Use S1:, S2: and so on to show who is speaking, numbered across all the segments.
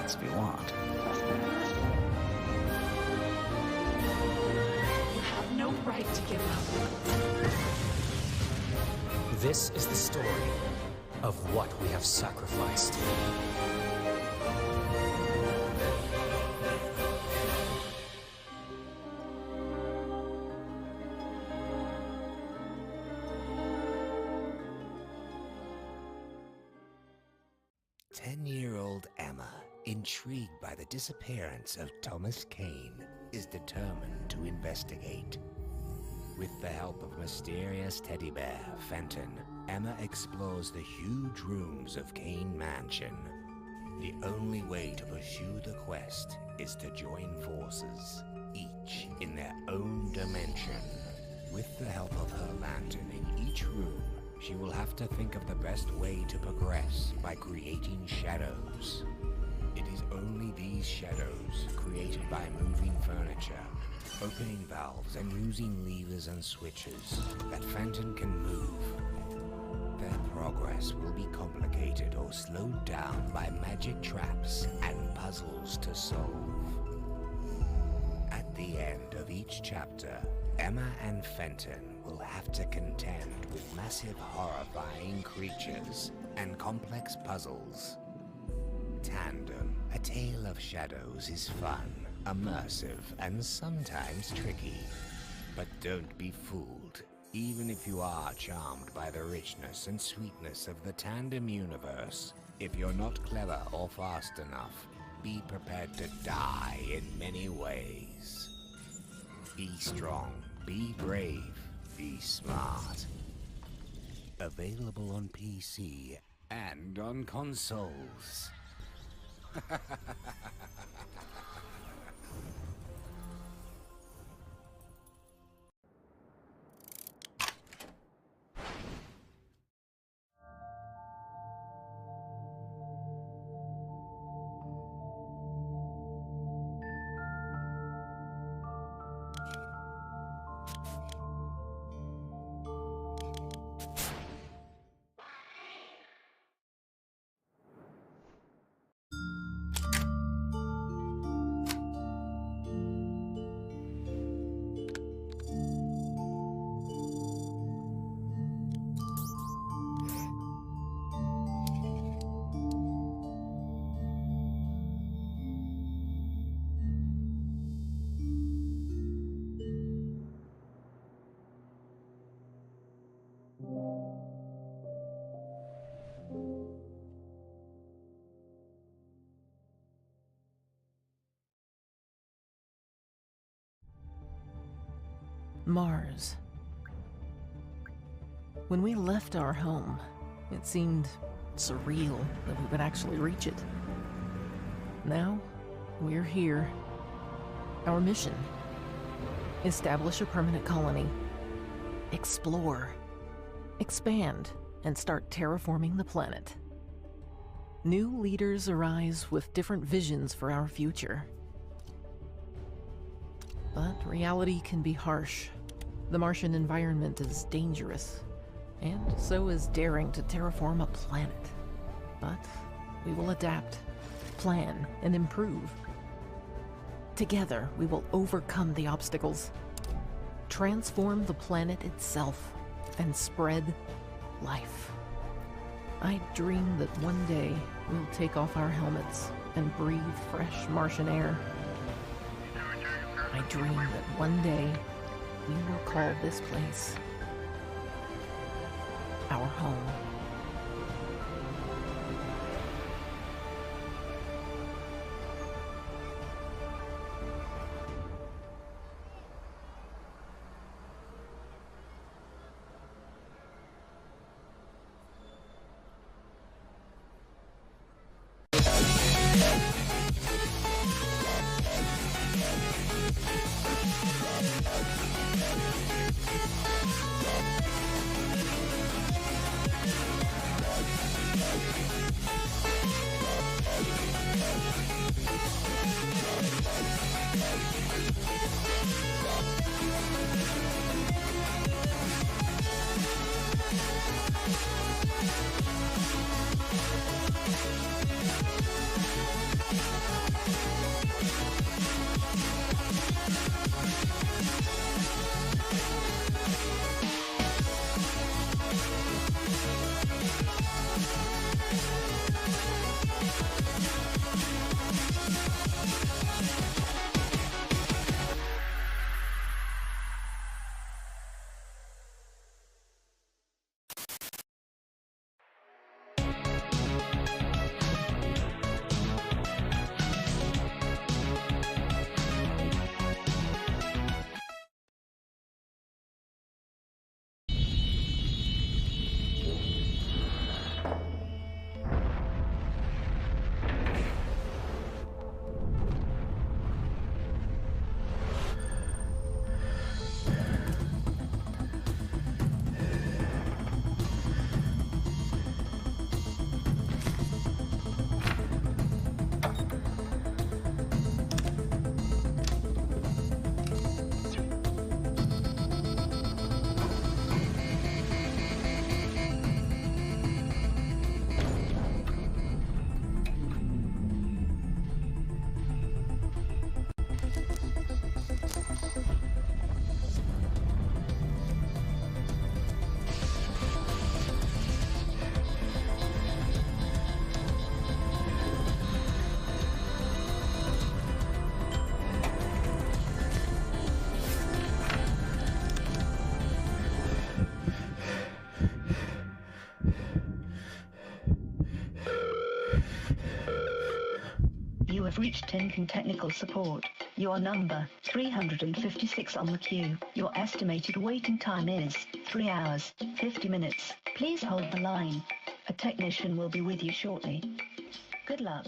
S1: chance if you want.
S2: You have no right to give up.
S3: This is the story of what we have sacrificed.
S4: Ten-year-old Emma, intrigued by the disappearance of Thomas Kane, is determined to investigate. With the help of mysterious teddy bear, Fenton, Emma explores the huge rooms of Kane Mansion. The only way to pursue the quest is to join forces, each in their own dimension. With the help of her lantern in each room, she will have to think of the best way to progress by creating shadows. It is only these shadows, created by moving furniture, opening valves and using levers and switches, that Fenton can move. Their progress will be complicated or slowed down by magic traps and puzzles to solve. At the end of each chapter, Emma and Fenton will have to contend with massive, horrifying creatures and complex puzzles. Tandem, A Tale of Shadows is fun, immersive, and sometimes tricky. But don't be fooled. Even if you are charmed by the richness and sweetness of the Tandem universe, if you're not clever or fast enough, be prepared to die in many ways. Be strong, be brave, be smart. Available on PC and on consoles.
S5: Mars. When we left our home, it seemed surreal that we would actually reach it. Now, we're here. Our mission: establish a permanent colony, explore, expand, and start terraforming the planet. New leaders arise with different visions for our future. But reality can be harsh. The Martian environment is dangerous, and so is daring to terraform a planet. But we will adapt, plan, and improve. Together, we will overcome the obstacles, transform the planet itself, and spread life. I dream that one day we'll take off our helmets and breathe fresh Martian air. I dream that one day we will call this place our home.
S1: have reached Tintin Technical Support. You are number 356 on the queue. Your estimated waiting time is 3 hours, 50 minutes. Please hold the line. A technician will be with you shortly. Good luck.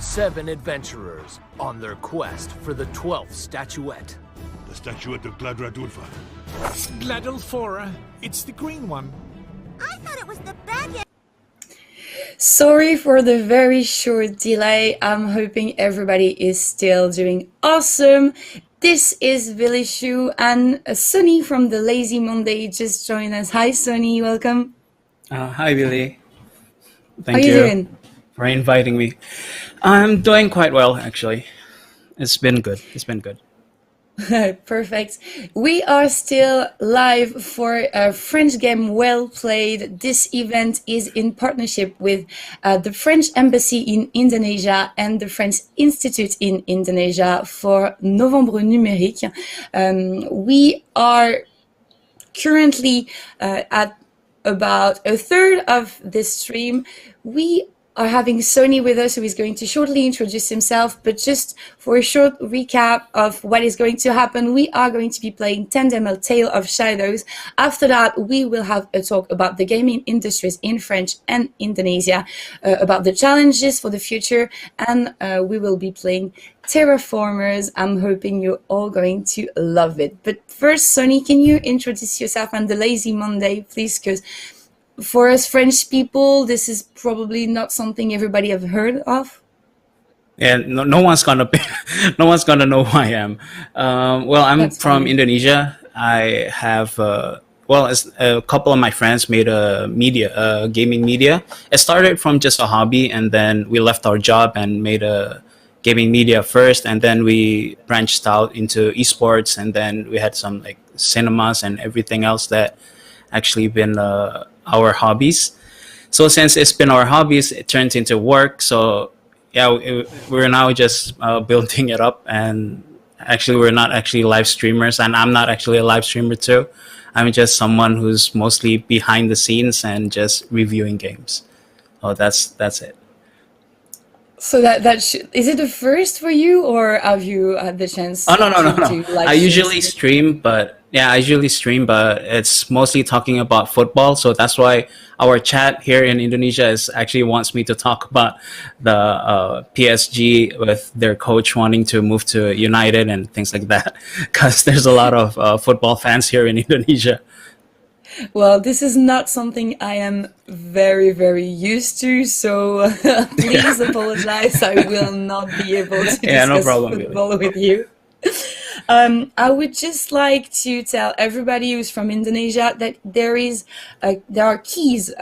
S3: Seven adventurers on their quest for the 12th statuette.
S6: The statuette of Gladradulfa.
S7: Gladulfora. It's the green one.
S8: I thought it was the bad.
S9: Sorry for the very short delay. I'm hoping everybody is still doing awesome. This is Billy Shu and Soni from the Lazy Monday just joined us. Hi Soni, welcome.
S10: Hi Billy. Thank
S9: How you doing?
S10: For inviting me. I'm doing quite well, actually. It's been good.
S9: Perfect. We are still live for a French game Well Played. This event is in partnership with the French Embassy in Indonesia and the French Institute in Indonesia for Novembre Numérique. We are currently at about a third of this stream. We are having Soni with us, who is going to shortly introduce himself. But just for a short recap of what is going to happen, we are going to be playing Tandemel Tale of Shadows. After that, we will have a talk about the gaming industries in French and Indonesia, about the challenges for the future, and we will be playing Terraformers. I'm hoping you're all going to love it. But first, Soni, can you introduce yourself and the Lazy Monday, please? Because for us French people, this is probably not something everybody have heard of.
S10: And no one's gonna no one's gonna know who I am. Well, I'm
S9: That's
S10: from
S9: funny.
S10: Indonesia. I have a couple of my friends made a gaming media. It started from just a hobby, and then we left our job and made a gaming media first, and then we branched out into esports, and then we had some like cinemas and everything else that actually been our hobbies. So since it's been our hobbies, it turns into work. So yeah, we're now just building it up, and actually we're not actually live streamers, and I'm not actually a live streamer too. I'm just someone who's mostly behind the scenes and just reviewing games. Oh, that's it.
S9: So is it the first for you, or have you had the chance
S10: Oh no
S9: to
S10: no!
S9: do live
S10: I
S9: streams?
S10: usually stream, but yeah, I usually stream, but it's mostly talking about football. So that's why our chat here in Indonesia is actually wants me to talk about the PSG with their coach wanting to move to United and things like that, because there's a lot of football fans here in Indonesia.
S9: Well, this is not something I am very, very used to, so please apologize. I will not be able to
S10: Yeah, no
S9: discuss
S10: problem, really.
S9: football with you. I would just like to tell everybody who's from Indonesia that there are keys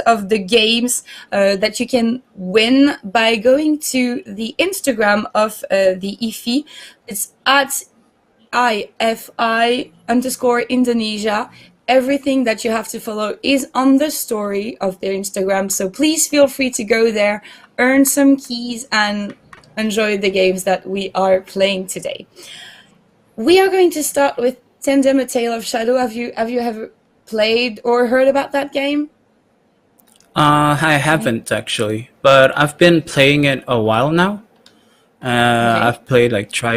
S9: of the games that you can win by going to the Instagram of the IFI. It's at IFI_Indonesia. Everything that you have to follow is on the story of their Instagram. So please feel free to go there, earn some keys, and enjoy the games that we are playing today. We are going to start with Tandem: A Tale of Shadow. Have you ever played or heard about that game?
S10: I haven't actually, but I've been playing it a while now. I've tried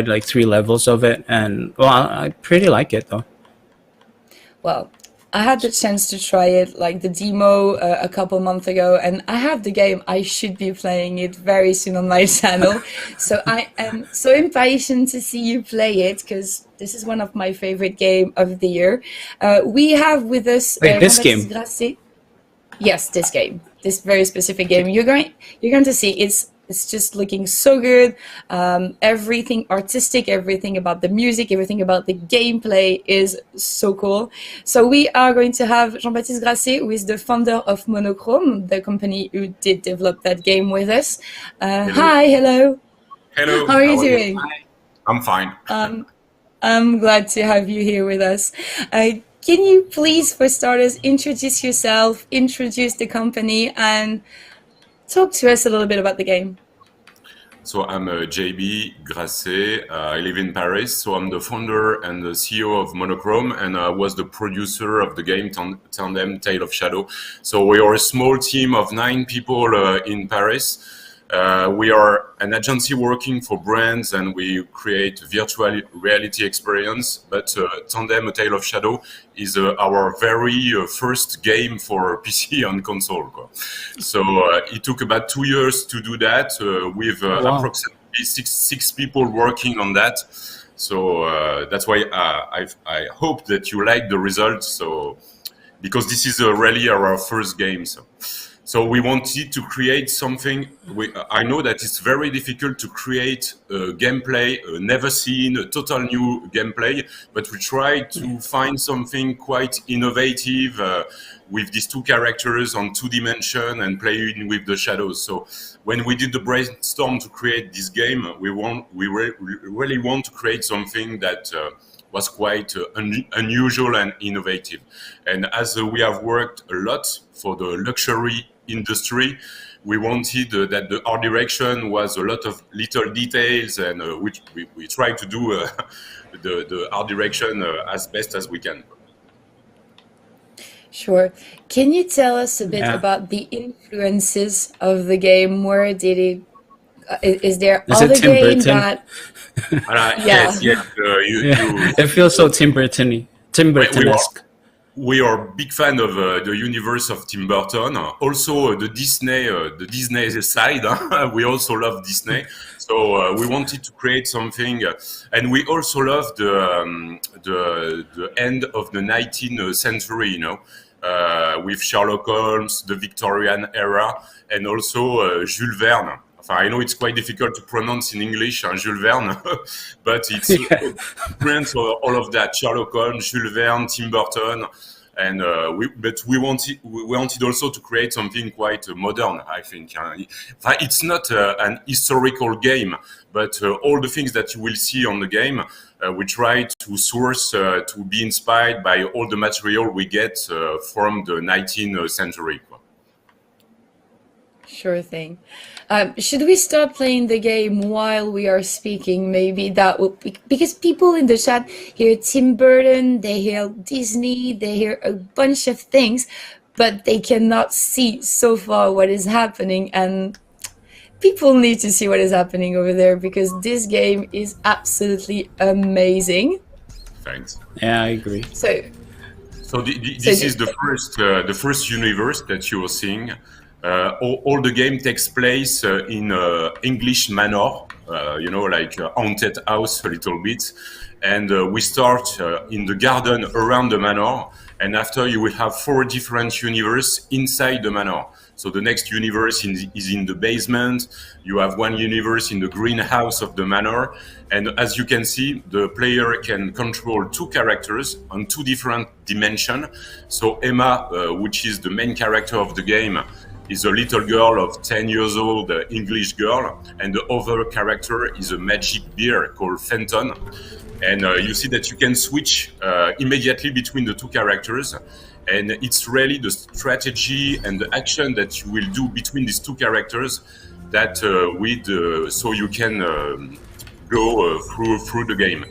S10: like 3 levels of it, and well, I pretty like it though.
S9: Well, I had the chance to try it, like the demo, a couple months ago, and I have the game. I should be playing it very soon on my channel. So I am so impatient to see you play it, because this is one of my favorite game of the year. We have with us
S10: Wait, this
S9: Jean-Baptiste
S10: game?
S9: Grasset. Yes, this game, this very specific game. You're going to see it's just looking so good. Everything artistic, everything about the music, everything about the gameplay is so cool. So we are going to have Jean-Baptiste Grasset, who is the founder of Monochrome, the company who did develop that game with us. Hi, hello.
S11: Hello.
S9: How are you doing?
S11: I'm fine.
S9: I'm glad to have you here with us. Can you please, for starters, introduce yourself, introduce the company, and talk to us a little bit about the game.
S11: So I'm JB Grasset. I live in Paris. So I'm the founder and the CEO of Monochrome, and I was the producer of the game Tandem: Tale of Shadow. So we are a small team of 9 people in Paris. We are an agency working for brands, and we create virtual reality experience. But Tandem: A Tale of Shadow is our very first game for PC and console. So it took about 2 years to do that, with approximately six people working on that. So that's why I hope that you like the results. So because this is really our first game. So we wanted to create something. I know that it's very difficult to create a gameplay, never seen, a total new gameplay, but we tried to find something quite innovative with these 2 characters on 2 dimensions and playing with the shadows. So when we did the brainstorm to create this game, we really want to create something that was quite unusual and innovative. And as we have worked a lot for the luxury industry, we wanted that the art direction was a lot of little details, and which we try to do the art direction as best as we can.
S9: Sure. Can you tell us a bit about the influences of the game? Where did it? Is there other game that?
S11: Yes.
S10: It feels so Tim Burton-esque.
S11: We are big fan of the universe of Tim Burton. Also, the Disney side. We also love Disney. So we wanted to create something, and we also love the end of the 19th century. With Sherlock Holmes, the Victorian era, and also Jules Verne. I know it's quite difficult to pronounce in English, Jules Verne, but it's friends all of that. Sherlock Holmes, Jules Verne, Tim Burton, and we wanted also to create something quite modern. I think it's not an historical game, but all the things that you will see on the game, we try to source to be inspired by all the material we get from the 19th century.
S9: Sure thing. Should we start playing the game while we are speaking? Maybe that would be, because people in the chat hear Tim Burton, they hear Disney, they hear a bunch of things, but they cannot see so far what is happening, and people need to see what is happening over there because this game is absolutely amazing.
S11: Thanks.
S10: Yeah, I agree.
S11: So this is the first universe that you are seeing. All the game takes place in English manor, like haunted house a little bit. And we start in the garden around the manor. And after you will have 4 different universes inside the manor. So the next universe is in the basement. You have 1 universe in the greenhouse of the manor. And as you can see, the player can control 2 characters on 2 different dimensions. So Emma, which is the main character of the game, is a little girl of 10 years old, English girl, and the other character is a magic bear called Fenton. And you see that you can switch immediately between the 2 characters, and it's really the strategy and the action that you will do between these 2 characters that so you can go through the game.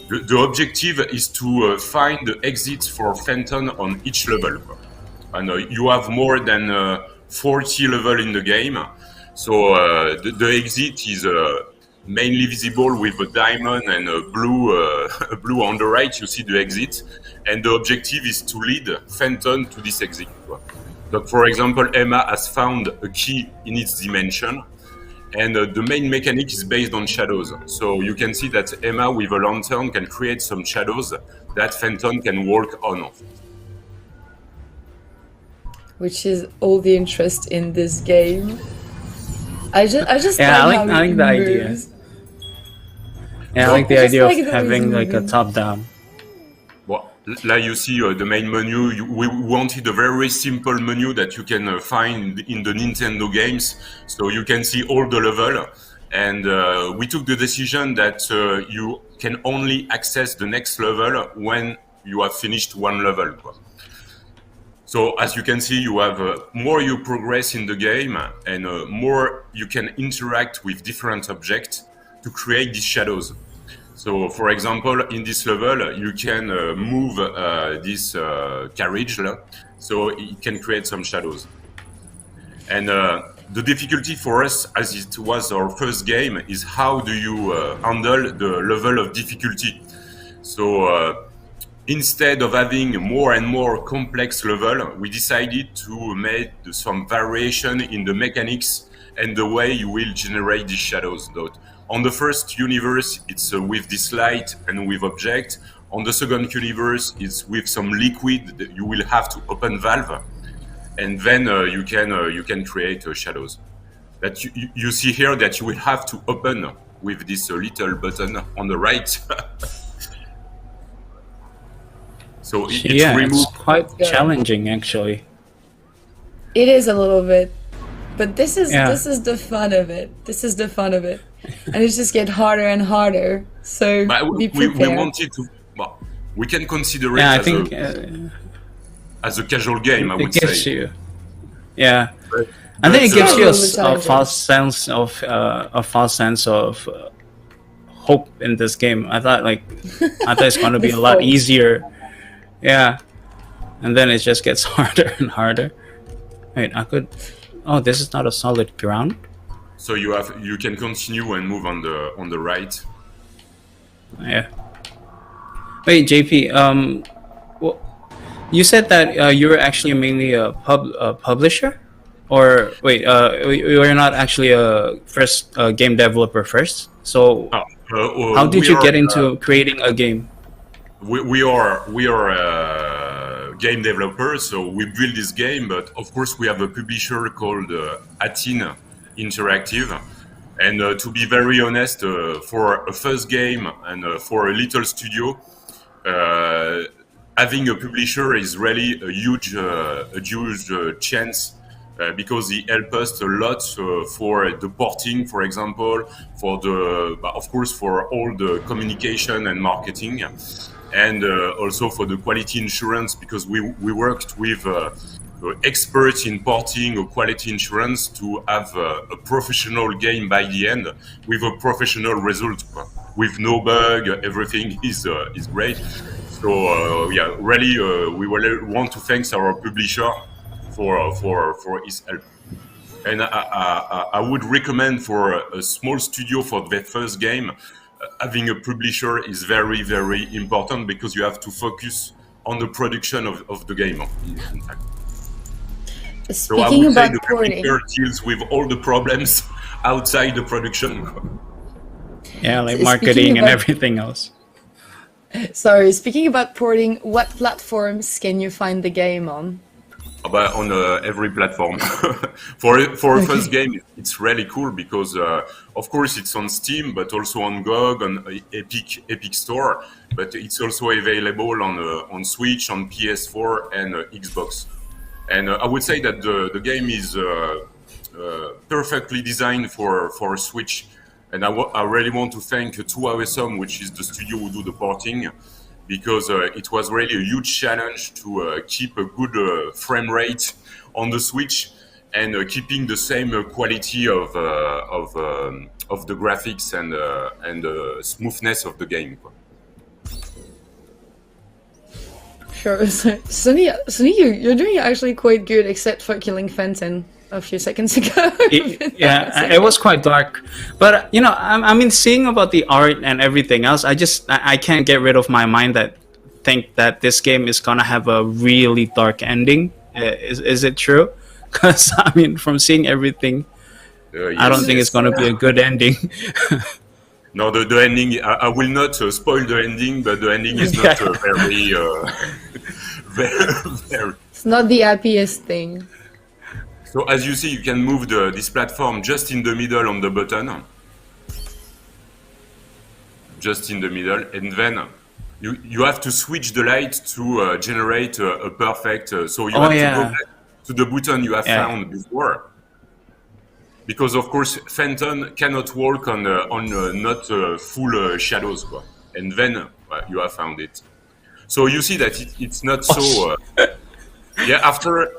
S11: The objective is to find the exits for Fenton on each level, and you have more than 40 levels in the game. So the exit is mainly visible with a diamond and a blue on the right. You see the exit, and the objective is to lead Fenton to this exit. But for example, Emma has found a key in its dimension, and the main mechanic is based on shadows. So you can see that Emma with a lantern can create some shadows that Fenton can walk on.
S9: Which is all the interest in this game. I just
S10: I like the idea. Yeah, I like the idea of having like a top down.
S11: Well, like you see the main menu, we wanted a very simple menu that you can find in the Nintendo games, so you can see all the level. And we took the decision that you can only access the next level when you have finished 1 level. So as you can see, you have more you progress in the game, and more you can interact with different objects to create these shadows. So for example, in this level, you can move this carriage, so it can create some shadows. And the difficulty for us, as it was our first game, is how do you handle the level of difficulty. So instead of having more and more complex level, we decided to make some variation in the mechanics and the way you will generate these shadows. On the first universe, it's with this light and with object. On the second universe, it's with some liquid that you will have to open valve, and then you can create shadows. That you see here that you will have to open with this little button on the right. So
S10: it's quite challenging, actually.
S9: It is a little bit, but this is the fun of it. This is the fun of it, and it just gets harder and harder. So be prepared.
S11: We wanted to. Well, we can consider it as a casual game. I would say.
S10: Yeah, I think it gives you a false sense of hope in this game. I thought it's going to be a lot easier. Yeah, and then it just gets harder and harder. Wait, oh, this is not a solid ground.
S11: So you can continue and move on the right.
S10: Yeah. Wait, JP. Well, you said that you were actually mainly a publisher, or wait, you were not actually a first game developer first. So how did you get into creating a game?
S11: We are game developers, so we build this game. But of course, we have a publisher called Atin Interactive. And to be very honest, for a first game and for a little studio, having a publisher is really a huge chance. Because he helped us a lot for the porting, for example, for of course, for all the communication and marketing, and also for the quality insurance, because we worked with experts in porting or quality insurance to have a professional game by the end with a professional result, with no bug. Everything is great. So yeah, really, we want to thank our publisher for his help. And I would recommend for a small studio for their first game, having a publisher is very, very important, because you have to focus on the production of the game, in fact. So I would say the publisher deals with all the problems outside the production.
S10: Yeah, like marketing and everything else.
S9: Sorry, speaking about porting, what platforms can you find the game on?
S11: But on every platform. For a first game, it's really cool because, of course, it's on Steam, but also on GOG, on Epic Store. But it's also available on Switch, on PS4, and Xbox. And I would say that the game is perfectly designed for Switch. And I really want to thank 2Awesome, which is the studio who do the porting, because it was really a huge challenge to keep a good frame rate on the Switch and keeping the same quality of the graphics and the smoothness of the game.
S9: Sure. Soni, you're doing actually quite good, except for killing Fenton a few seconds ago.
S10: It was quite dark, but I mean, seeing about the art and everything else, I can't get rid of my mind that think that this game is gonna have a really dark ending. Is it true? Because I mean, from seeing everything, yes, I don't think it's gonna be a good ending.
S11: No, the ending, I will not spoil the ending, but the ending is not very.
S9: It's not the happiest thing.
S11: So as you see, you can move this platform just in the middle on the button. Just in the middle. And then you have to switch the light to generate a perfect... so you have to go back to the button you have found before. Because, of course, Fenton cannot walk on not full shadows. And then you have found it. So you see that it's not so... after...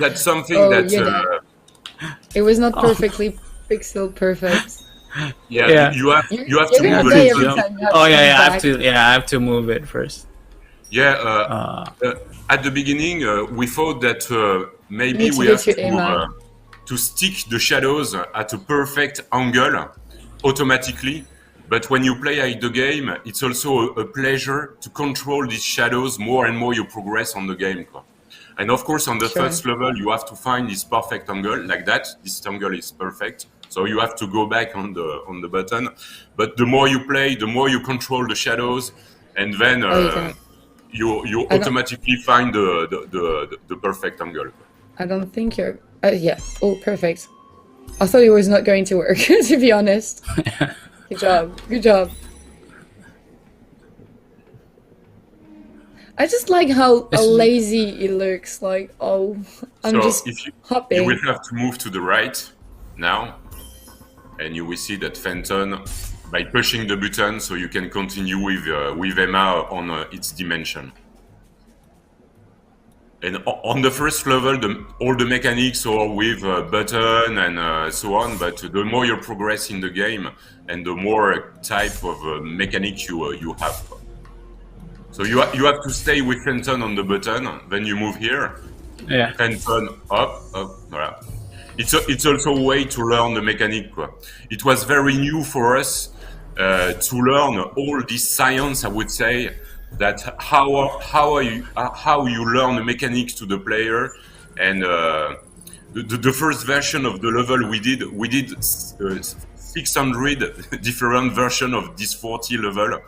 S11: That's something
S9: it was not perfectly pixel perfect.
S11: You have to move it.
S10: I have to move it first.
S11: At the beginning, we thought that maybe we have to stick the shadows at a perfect angle automatically. But when you play the game, it's also a pleasure to control these shadows more and more you progress on the game. And of course, on the first level, you have to find this perfect angle like that. This angle is perfect. So you have to go back on the button. But the more you play, the more you control the shadows. And then you automatically find the perfect angle.
S9: I don't think you're... Oh, perfect. I thought it was not going to work, to be honest. Good job. Good job. I just like how lazy it looks. Like, I'm just hopping.
S11: You will have to move to the right now, and you will see that Fenton, by pushing the button, so you can continue with Emma on its dimension. And on the first level, all the mechanics are with button and so on. But the more you progress in the game, and the more type of mechanic you have. So you have to stay with Fenton on the button, then you move here. Fenton up. Voilà. It's also a way to learn the mechanic. It was very new for us to learn all this science, I would say, that how you learn the mechanics to the player. And the first version of the level we did 600 different versions of this 40 level.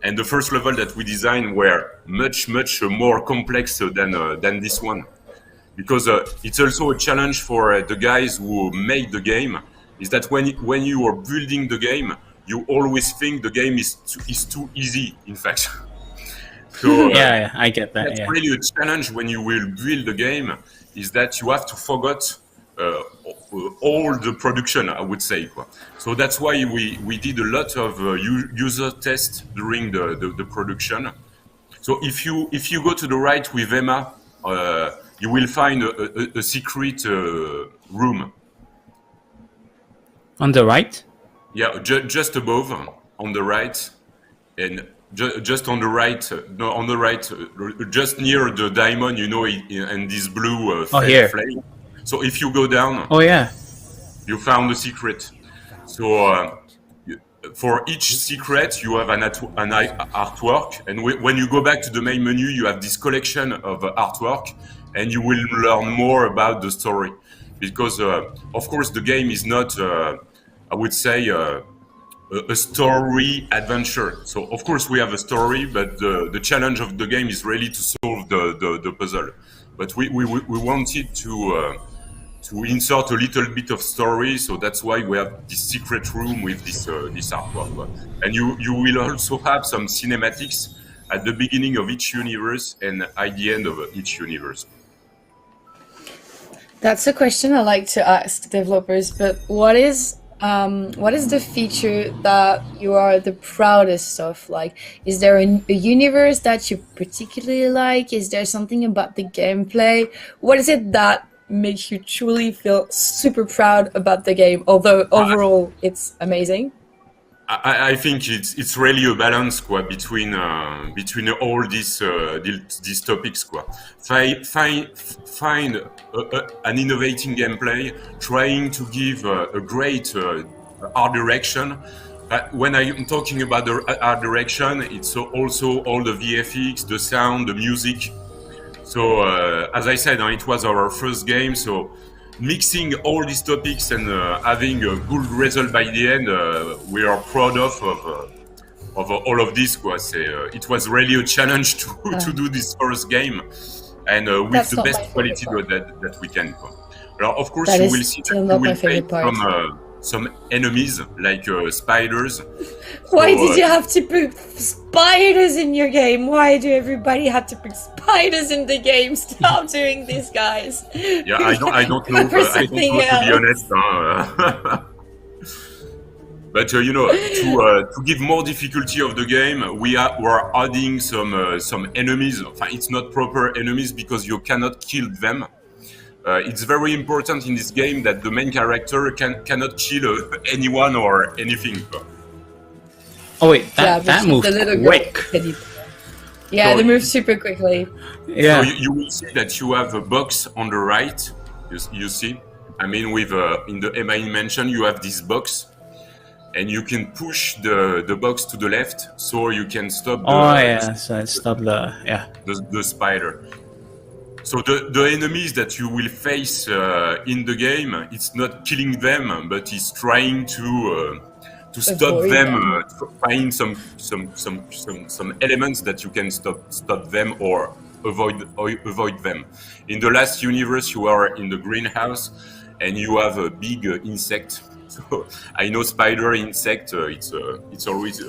S11: And the first level that we designed were much more complex than this one, because it's also a challenge for the guys who made the game is that when you are building the game, you always think the game is too easy, in fact. So
S10: yeah, I get that.
S11: That's really a challenge when you will build a game, is that you have to forget all the production, I would say. So that's why we did a lot of user tests during the production. So if you go to the right with Emma, you will find a secret room.
S10: On the right?
S11: Yeah, just above, on the right, and just on the right, no, on the right, just near the diamond, you know, and this blue
S10: here.
S11: flame. So if you go down,
S10: oh yeah,
S11: you found a secret. So for each secret, you have an artwork, and when you go back to the main menu, you have this collection of artwork, and you will learn more about the story. Because of course, the game is not, I would say, a story adventure. So of course we have a story, but the challenge of the game is really to solve the puzzle. But we wanted to insert a little bit of story, so that's why we have this secret room with this artwork. And you will also have some cinematics at the beginning of each universe and at the end of each universe.
S9: That's a question I like to ask developers, but what is the feature that you are the proudest of? Like, is there a universe that you particularly like? Is there something about the gameplay? What is it that makes you truly feel super proud about the game, although overall it's amazing?
S11: I think it's really a balance between all these topics. Find an innovating gameplay, trying to give a great art direction. When I'm talking about the art direction, it's also all the VFX, the sound, the music. So as I said, it was our first game, so mixing all these topics and having a good result by the end, we are proud of all of this. It was really a challenge to do this first game, and with the best quality that we can. Of course, you will see that you will face some enemies like spiders.
S9: Why did you have to put spiders in your game? Why do everybody have to put spiders in the game? Stop doing this, guys.
S11: Yeah, I don't know. To be honest. But to give more difficulty of the game, we're adding some enemies. It's not proper enemies because you cannot kill them. It's very important in this game that the main character cannot kill anyone or anything.
S10: Oh wait, that moved quick.
S9: Yeah, so they move super quickly.
S10: Yeah.
S11: So you will see that you have a box on the right. You see, with in the main mention you have this box, and you can push the box to the left, so you can stop.
S10: Stop
S11: the spider. So the enemies that you will face in the game, it's not killing them, but it's trying to stop them. Find some elements that you can stop them or avoid them. In the last universe, you are in the greenhouse, and you have a big insect. So I know spider insect. It's always.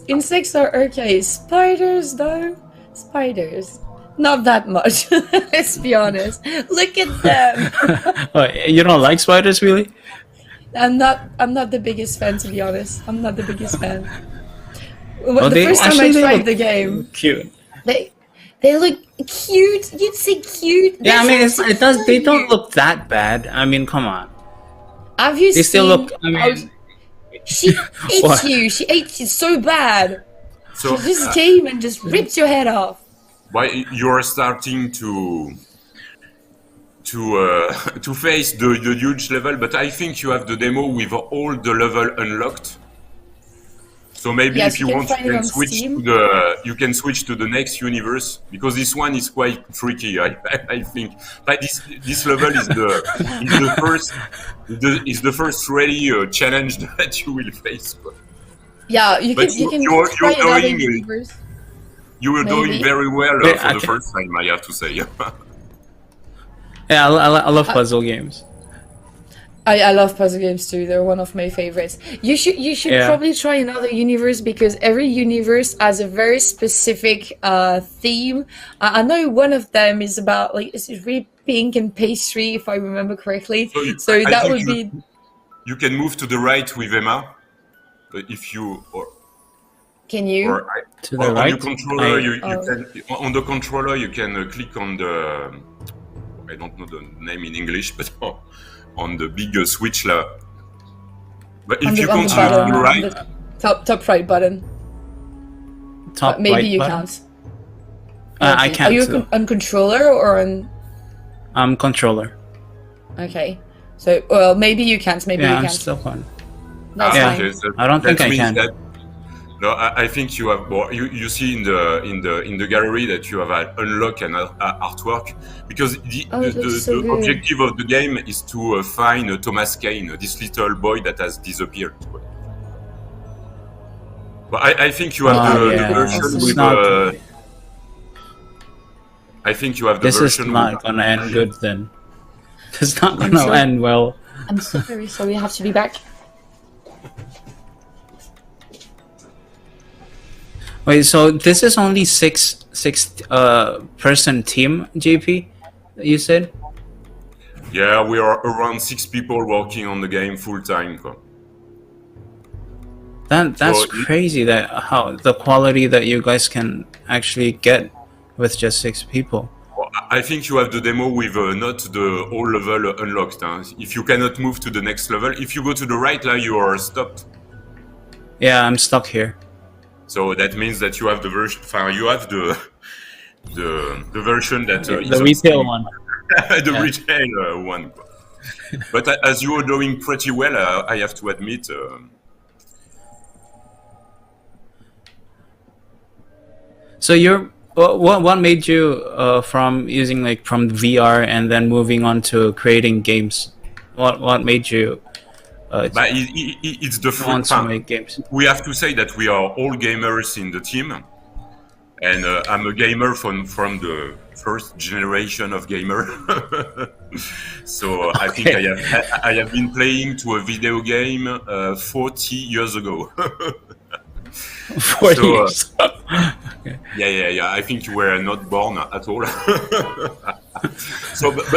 S9: Insects are okay. Spiders though. Spiders, not that much. Let's be honest. Look at them.
S10: You don't like spiders, really?
S9: I'm not the biggest fan, to be honest. I'm not the biggest fan. The first time I tried the game,
S10: cute.
S9: They look cute. You'd say cute.
S10: Yeah, they don't look that bad. Come on.
S9: Have you seen?
S10: They still look.
S9: She ate you. She ate you so bad. So she just came and just ripped your head off.
S11: Why you're starting to face the huge level, but I think you have the demo with all the level unlocked. So maybe if you want, you can switch to the next universe, because this one is quite tricky. I think, but this level is the first really challenge that you will face.
S9: Yeah, you can try another universe.
S11: You were doing very well for the first time, I have to say.
S10: Yeah, I love puzzle games.
S9: I love puzzle games too. They're one of my favorites. You should probably try another universe because every universe has a very specific theme. I know one of them is about like it's really pink and pastry, if I remember correctly. So that would be.
S11: You can move to the right with Emma, if you or.
S9: Can you?
S10: To the right?
S11: On your controller, you can, on the controller you can click on the. I don't know the name in English, but on the big switch là. But if you continue to the right,
S9: top right button.
S10: Top
S9: maybe
S10: right
S9: you
S10: button?
S9: can't.
S10: I can't.
S9: Are you on controller or on?
S10: Controller.
S9: Okay, so well maybe you can't. Maybe you can't.
S10: I'm still fine.
S9: That's fine.
S11: Okay, so
S10: I don't think I can.
S11: No, I think you have. Well, you see in the gallery that you have unlock an artwork because the objective of the game is to find Thomas Kane, this little boy that has disappeared. But I think you have the version with. I think you have the version. This is
S10: not gonna end good then. It's not gonna end well.
S9: I'm so very sorry. I have to be back.
S10: Wait, so this is only six person team, JP? You said?
S11: Yeah, we are around 6 people working on the game full time.
S10: That's crazy. That how the quality that you guys can actually get with just 6 people.
S11: I think you have the demo with not the whole level unlocked. If you cannot move to the next level, if you go to the right, now you are stopped.
S10: Yeah, I'm stuck here.
S11: So that means that you have the version. You have the version that
S10: the retail one.
S11: The retail one. But as you are doing pretty well, I have to admit.
S10: So what made you from using from VR and then moving on to creating games? What made you?
S11: But it's the
S10: want to make games.
S11: We have to say that we are all gamers in the team, and I'm a gamer from the first generation of gamer. So I think I have been playing to a video game 40 years ago.
S10: 40 years.
S11: Okay. Yeah. I think you were not born at all. So, but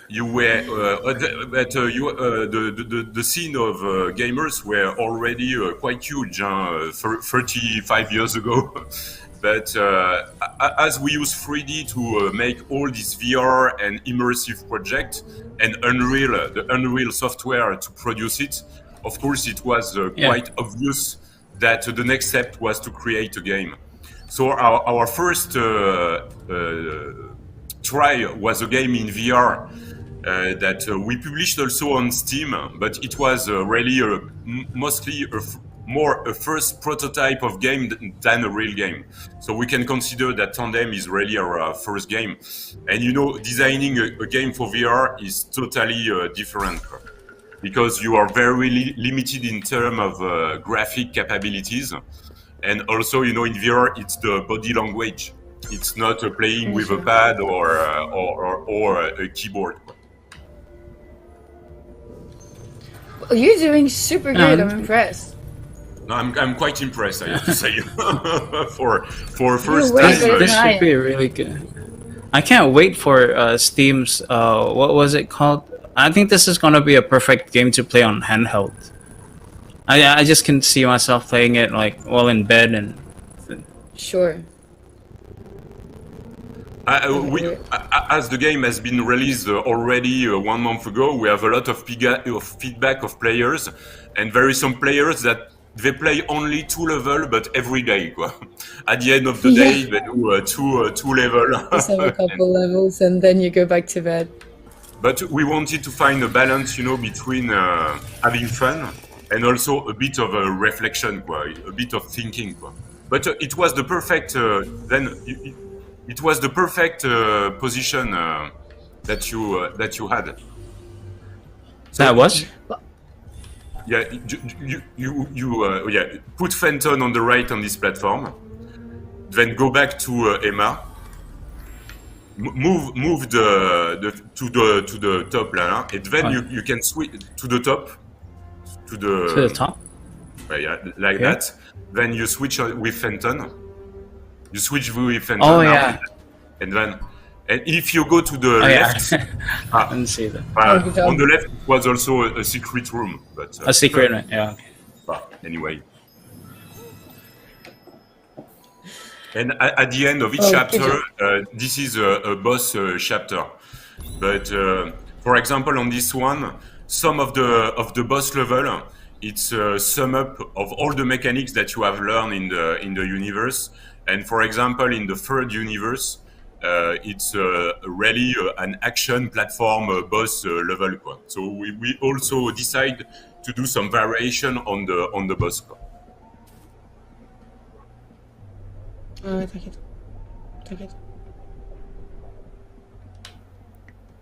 S11: you were, the scene of gamers were already quite huge 35 years ago. But as we use 3D to make all this VR and immersive project and the Unreal software to produce it, of course it was quite obvious that the next step was to create a game. So our first try was a game in VR. That we published also on Steam, but it was really mostly a first prototype of game than a real game. So we can consider that Tandem is really our first game. And designing a game for VR is totally different because you are very limited in terms of graphic capabilities. And also, in VR, it's the body language. It's not playing with a pad or a keyboard.
S9: You're doing super good. I'm impressed.
S11: No, I'm quite impressed. I have to say, for first time.
S10: This should be really good. I can't wait for Steam's. What was it called? I think this is gonna be a perfect game to play on handheld. I just can see myself playing it while in bed and.
S9: Sure.
S11: As the game has been released already 1 month ago, we have a lot of feedback of players, and there are some players that they play only 2 levels, but every day. At the end of the day, they do two levels.
S9: Just have a couple levels, and then you go back to bed.
S11: But we wanted to find a balance, between having fun and also a bit of a reflection, a bit of thinking. But it was the perfect It was the perfect position that you had.
S10: So that was?
S11: Yeah, you put Fenton on the right on this platform, then go back to Emma, move the to the top là, and then you can switch to the top to the
S10: top.
S11: Yeah, like that. Then you switch with Fenton. You switch with Fenton.
S10: Oh
S11: now,
S10: yeah.
S11: And if you go to the left,
S10: I didn't see that.
S11: On the left was also a secret room, but
S10: a secret room. Yeah.
S11: But anyway. And at the end of each chapter, this is a boss chapter. But for example, on this one, some of the boss level, it's a sum up of all the mechanics that you have learned in the universe. And for example, in the third universe, it's really an action platform boss level. So we also decide to do some variation on the boss.
S9: Take it.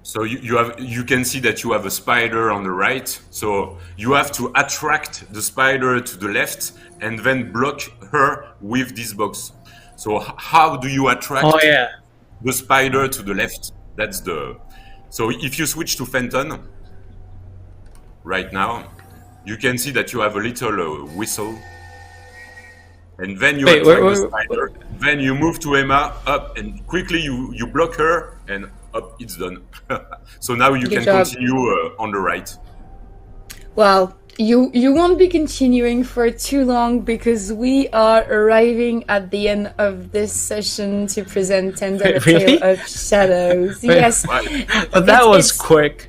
S11: So you can see that you have a spider on the right. So you have to attract the spider to the left and then block her with this box. So how do you attract the spider to the left? So if you switch to Fenton right now, you can see that you have a little whistle. And then you attract the spider. Then you move to Emma up, and quickly you block her, and up it's done. So now you can continue on the right.
S9: Well, you won't be continuing for too long because we are arriving at the end of this session to present Tender Tale of Shadows. Yes,
S10: but that was quick.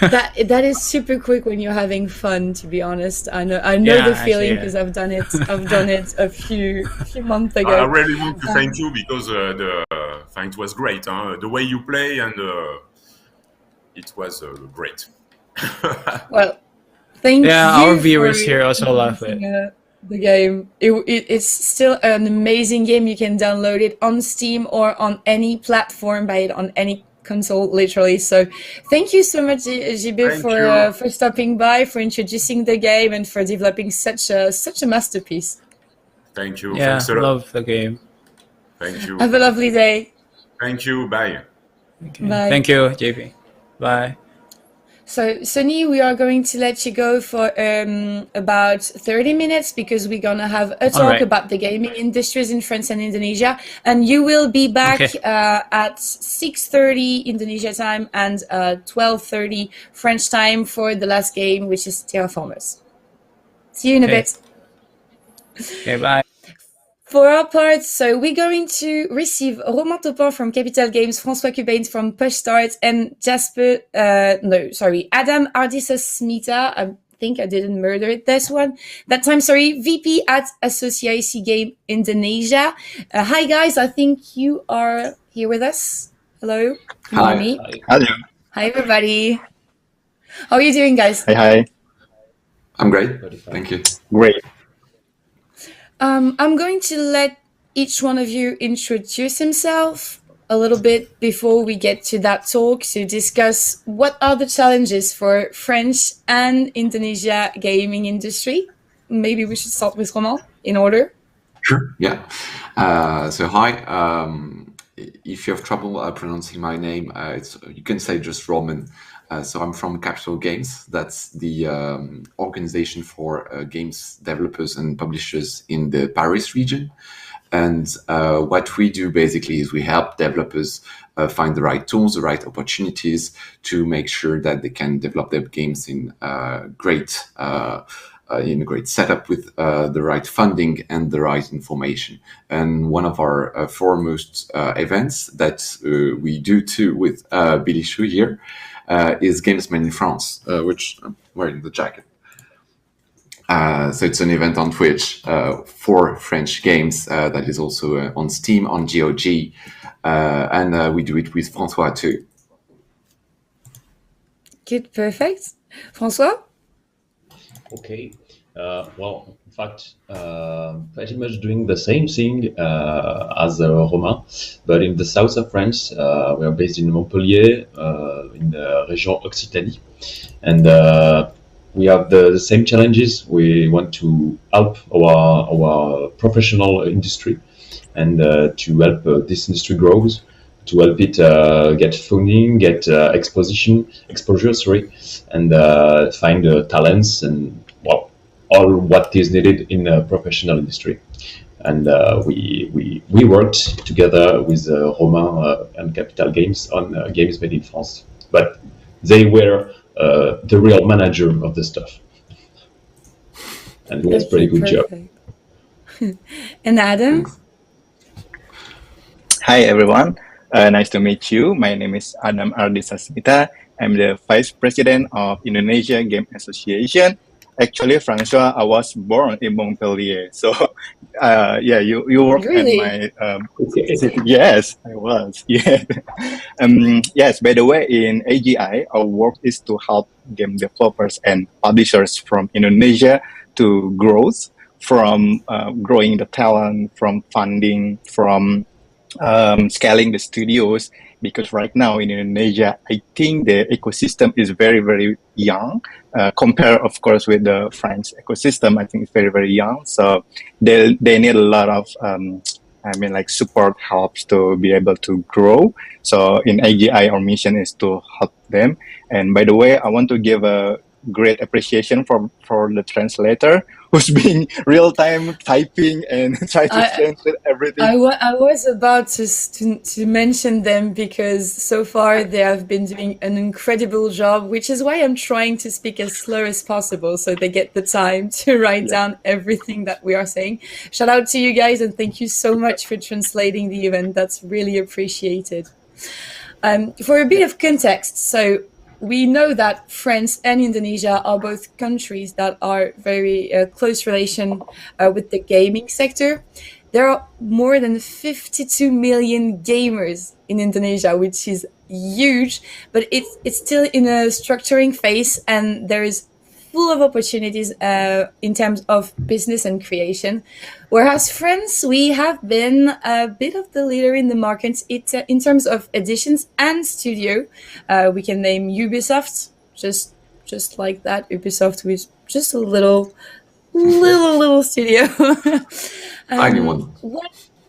S9: that is super quick when you're having fun, to be honest. I know the feeling because I've done it a few months ago.
S11: I really want to thank you because it was great. The way you play and it was great.
S9: Well, thank you.
S10: Yeah, our viewers here also love it.
S9: The game. It's still an amazing game. You can download it on Steam or on any platform, buy it on any console, literally. So thank you so much, JB, for stopping by, for introducing the game, and for developing such a masterpiece.
S11: Thank you.
S10: Yeah,
S11: thanks a lot.
S10: Love the game.
S11: Thank you.
S9: Have a lovely day.
S11: Thank you. Bye.
S10: Okay.
S9: Bye.
S10: Thank you, JB. Bye.
S9: So, Soni, we are going to let you go for about 30 minutes because we're going to have a talk about the gaming industries in France and Indonesia. And you will be back at 6:30 Indonesia time and 12:30 French time for the last game, which is Terraformers. See you in a bit.
S10: Okay, bye.
S9: For our part, so we're going to receive Romain Topin from Capital Games, François Cubain from Push Start, and Adam Ardis-Smita. I think I didn't murder it that time, VP at Associasi Game Indonesia. Hi guys, I think you are here with us. Hello. Can you hear me?
S12: Hello.
S9: Hi everybody. How are you doing, guys?
S12: Hi.
S13: I'm great. Thank you.
S12: Great.
S9: I'm going to let each one of you introduce himself a little bit before we get to that talk to discuss what are the challenges for French and Indonesia gaming industry. Maybe we should start with Romain in order.
S13: Sure. Yeah. So hi. If you have trouble pronouncing my name, you can say just Roman. So I'm from Capital Games. That's the organization for games developers and publishers in the Paris region. And what we do basically is we help developers find the right tools, the right opportunities to make sure that they can develop their games in a great setup with the right funding and the right information. And one of our foremost events that we do too with Billy Chou here is Gamesmen in France, which I'm wearing the jacket. So it's an event on Twitch for French games that is also on Steam, on GOG, and we do it with François too.
S9: Good, perfect. François?
S14: Okay. Well, in fact, pretty much doing the same thing as Romain, but in the south of France. We are based in Montpellier, in the region Occitanie, and we have the same challenges. We want to help our professional industry and to help this industry grows. to help it get funding, get exposure, sorry, and find talents and all what is needed in a professional industry. And we worked together with Romain and Capital Games on games made in France, but they were the real manager of the stuff, and it was a pretty good job.
S9: And Adam?
S12: Hi everyone, nice to meet you. My name is Adam Ardis. I'm the Vice President of Indonesia Game Association. Actually, Francois, I was born in Montpellier, so yeah, you work
S9: really?
S12: at my city. Yes, I was. Yeah. Yes. By the way, in AGI, our work is to help game developers and publishers from Indonesia to growth, from growing the talent, from funding, from scaling the studios, because right now in Indonesia, I think the ecosystem is very, very young. Compare, of course, with the French ecosystem, I think it's very, very young. So they need a lot of, like support helps to be able to grow. So in AGI, our mission is to help them. And by the way, I want to give a great appreciation for the translator who's been real time typing and trying to translate everything.
S9: I was about to mention them because so far they have been doing an incredible job, which is why I'm trying to speak as slow as possible so they get the time to write down everything that we are saying. Shout out to you guys and thank you so much for translating the event. That's really appreciated. For a bit of context, so we know that France and Indonesia are both countries that are very close relation with the gaming sector. There are more than 52 million gamers in Indonesia, which is huge, but it's still in a structuring phase and there is full of opportunities in terms of business and creation. Whereas France, we have been a bit of the leader in the market in terms of editions and studio. We can name Ubisoft, just like that. Ubisoft with just a little studio.
S13: Tiny one.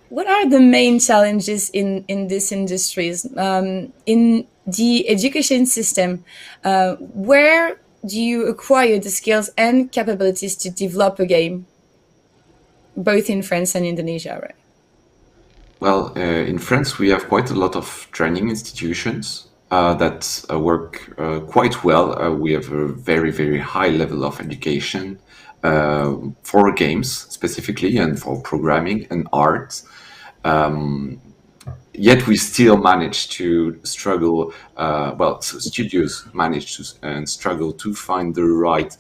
S9: What are the main challenges in these industries? In the education system, where do you acquire the skills and capabilities to develop a game, both in France and Indonesia, right?
S13: Well, in France, we have quite a lot of training institutions that work quite well. We have a very, very high level of education for games specifically and for programming and art. Yet we still manage to struggle, so studios manage to struggle to find the right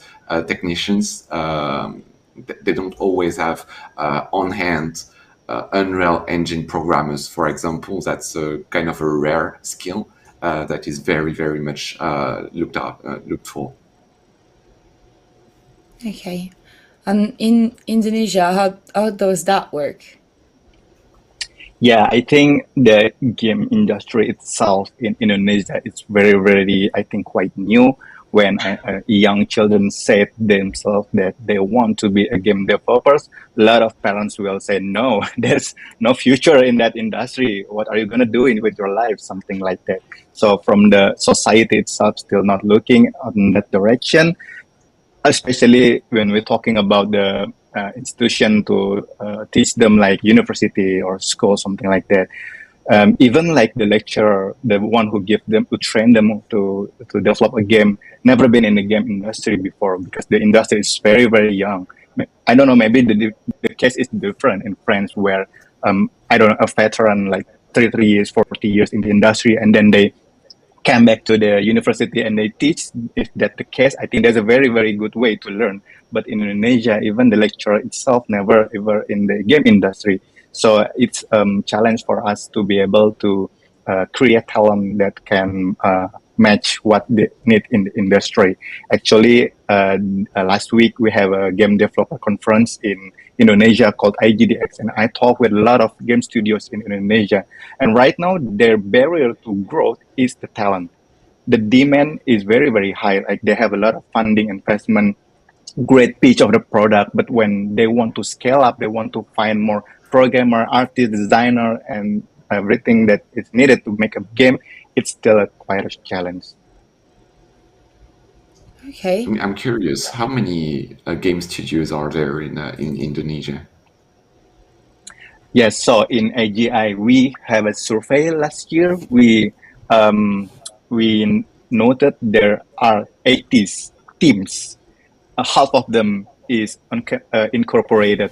S13: technicians. They don't always have on hand Unreal Engine programmers, for example. That's a kind of a rare skill that is very, very much looked for.
S9: Okay. In Indonesia, how does that work?
S12: Yeah, I think the game industry itself in Indonesia is very, very, I think, quite new. When young children say themselves that they want to be a game developers, a lot of parents will say, no, there's no future in that industry. What are you going to do with your life? Something like that. So from the society itself, still not looking in that direction, especially when we're talking about the institution to teach them like university or school, something like that. Even like the lecturer, the one who give them to train them to develop a game, never been in the game industry before because the industry is very, very young. I don't know, maybe the case is different in France where, I don't know, a veteran like 33 years, 40 years in the industry, and then they come back to the university and they teach. If that's the case, I think that's a very, very good way to learn. But in Indonesia, even the lecturer itself never ever in the game industry. So it's a challenge for us to be able to create talent that can match what they need in the industry. Actually, last week we have a game developer conference in Indonesia called IGDX, and I talk with a lot of game studios in Indonesia. And right now, their barrier to growth is the talent. The demand is very, very high. Like they have a lot of funding, investment, great pitch of the product, but when they want to scale up, they want to find more programmer, artist, designer, and everything that is needed to make a game, it's still quite a challenge.
S9: Okay.
S13: I'm curious, how many game studios are there in Indonesia?
S12: Yes, so in AGI, we have a survey last year. We noted there are 80 teams. Half of them is incorporated.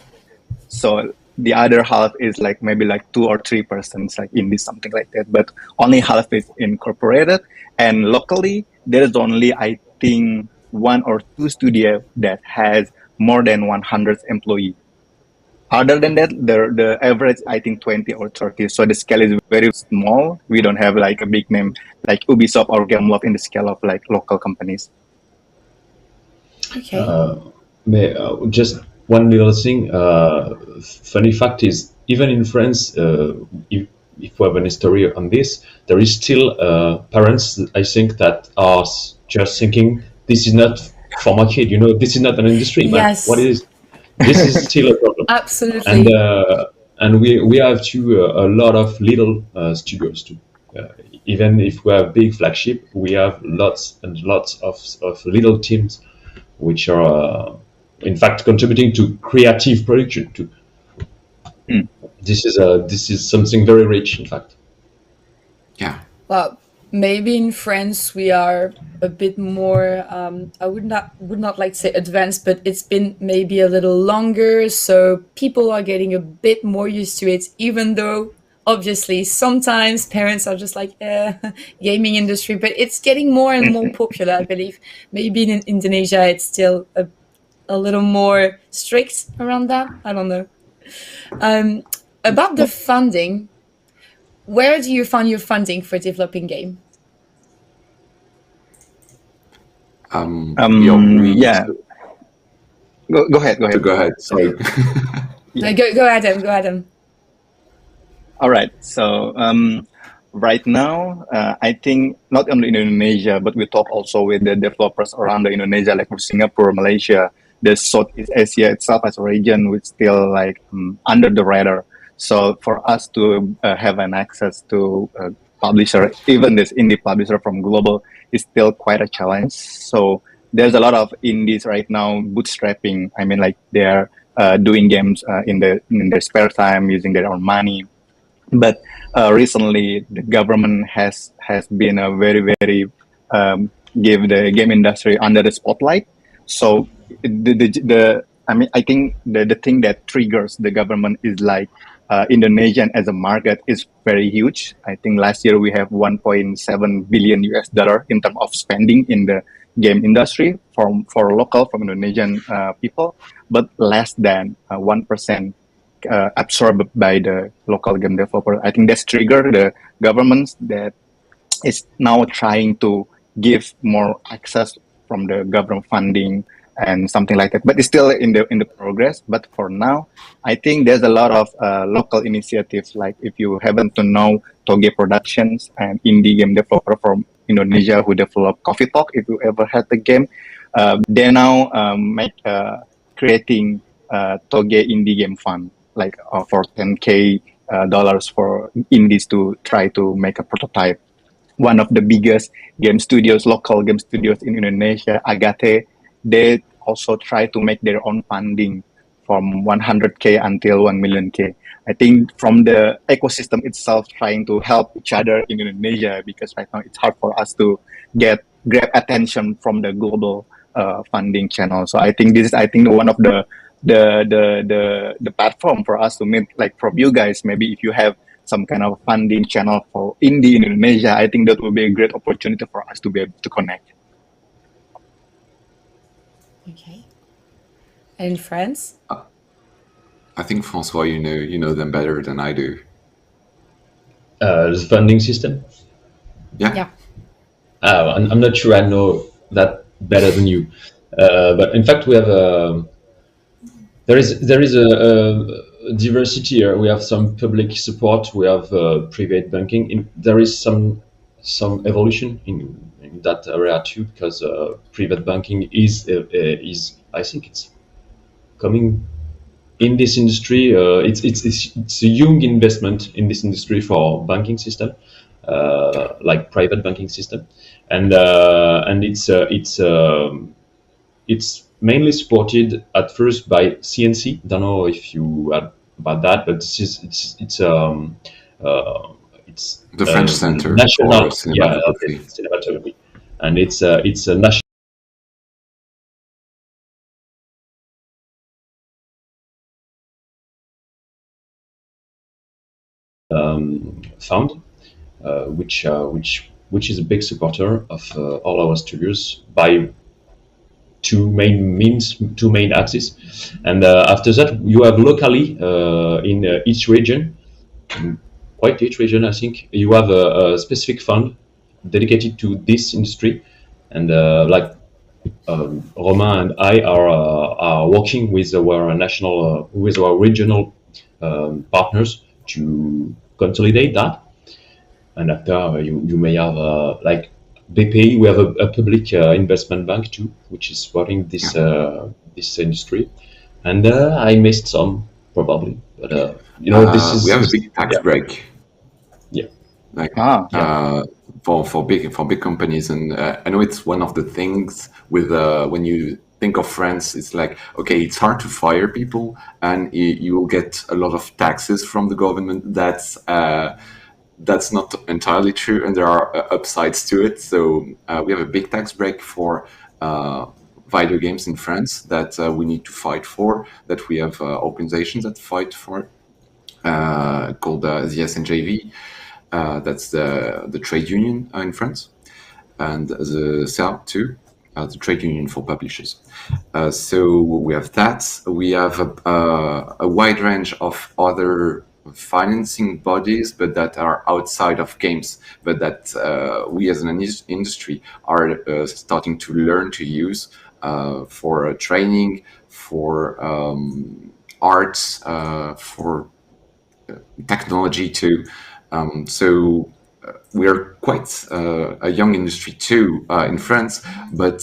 S12: So the other half is like maybe like 2 or 3%, like indie, something like that. But only half is incorporated. And locally, there's only, I think, 1 or 2 studio that has more than 100 employees. Other than that, the average, I think, 20 or 30. So the scale is very small. We don't have like a big name like Ubisoft or Gameloft in the scale of like local companies.
S9: Okay.
S14: Just one little thing. Funny fact is, even in France, if we have an history on this, there is still parents, I think, that are just thinking, this is not for my kid. This is not an industry.
S9: Yes.
S14: But what it is? This is still a problem.
S9: Absolutely.
S14: And we have a lot of little studios too. Even if we have big flagship, we have lots and lots of little teams which are in fact contributing to creative production too. This is something very rich, in fact.
S13: Yeah.
S9: Well, maybe in France we are a bit more. I would not like to say advanced, but it's been maybe a little longer, so people are getting a bit more used to it. Even though obviously sometimes parents are just like, gaming industry, but it's getting more and more popular. I believe maybe in Indonesia it's still a little more strict around that. I don't know. About the funding, where do you find your funding for developing game?
S12: Yeah. Go ahead.
S13: Go ahead. Sorry.
S9: No, go Adam.
S12: All right. So right now, I think not only in Indonesia, but we talk also with the developers around the Indonesia, like Singapore, Malaysia, the Southeast Asia itself as a region, which still like under the radar. So for us to have an access to publisher, even this indie publisher from global, is still quite a challenge. So there's a lot of indies right now bootstrapping. I mean, like they're doing games in their spare time using their own money. But recently, the government has been a very give the game industry under the spotlight. So I think the thing that triggers the government is like Indonesian as a market is very huge. I think last year we have 1.7 billion US dollar in terms of spending in the game industry from Indonesian people, but less than 1% absorbed by the local game developer. I think that's triggered the governments that is now trying to give more access from the government funding and something like that. But it's still in the progress. But for now, I think there's a lot of local initiatives. Like if you happen to know Toge Productions and indie game developer from Indonesia who developed Coffee Talk, if you ever had the game, they now creating Toge Indie Game Fund, like for $10K dollars for indies to try to make a prototype. One of the biggest local game studios in Indonesia, Agate, they also try to make their own funding from 100K until 1 million K. I think from the ecosystem itself trying to help each other in Indonesia, because right now it's hard for us to grab attention from the global funding channel. So I think this is one of the platform for us to meet, like from you guys. Maybe if you have some kind of funding channel for indie in Indonesia, I think that will be a great opportunity for us to be able to connect.
S9: Okay. And France?
S13: I think Francois, you know them better than I do.
S14: The funding system?
S9: Yeah.
S14: I'm not sure I know that better than you. But in fact, we have there is a diversity here. We have some public support. We have private banking. There is some evolution in that area too, because private banking is I think it's coming in this industry, it's a young investment in this industry for banking system, like private banking system, and it's mainly supported at first by CNC. Don't know if you heard about that, but it's
S13: The French Center
S14: national,
S13: for Cinematography.
S14: cinematography, and it's a national fund, which is a big supporter of all our studios by two main axes, and after that you have locally in each region, quite each region, I think, you have a specific fund dedicated to this industry, and Romain and I are working with our national, with our regional partners to consolidate that. And after you may have like BPI, we have a public investment bank too, which is supporting this this industry. And I missed some probably, but this is
S13: we have a big tax break.
S14: Yeah.
S13: Like for big companies, and I know it's one of the things with when you think of France, it's like, okay, it's hard to fire people, and you will get a lot of taxes from the government. That's not entirely true, and there are upsides to it. So we have a big tax break for video games in France that we need to fight for, that we have organizations that fight for, called the SNJV. That's the trade union in France, and the Siap too, the trade union for publishers. So we have that. We have a wide range of other financing bodies, but that are outside of games, but that we as an industry are starting to learn to use for training, for arts, for technology too. So we're quite a young industry too in France, but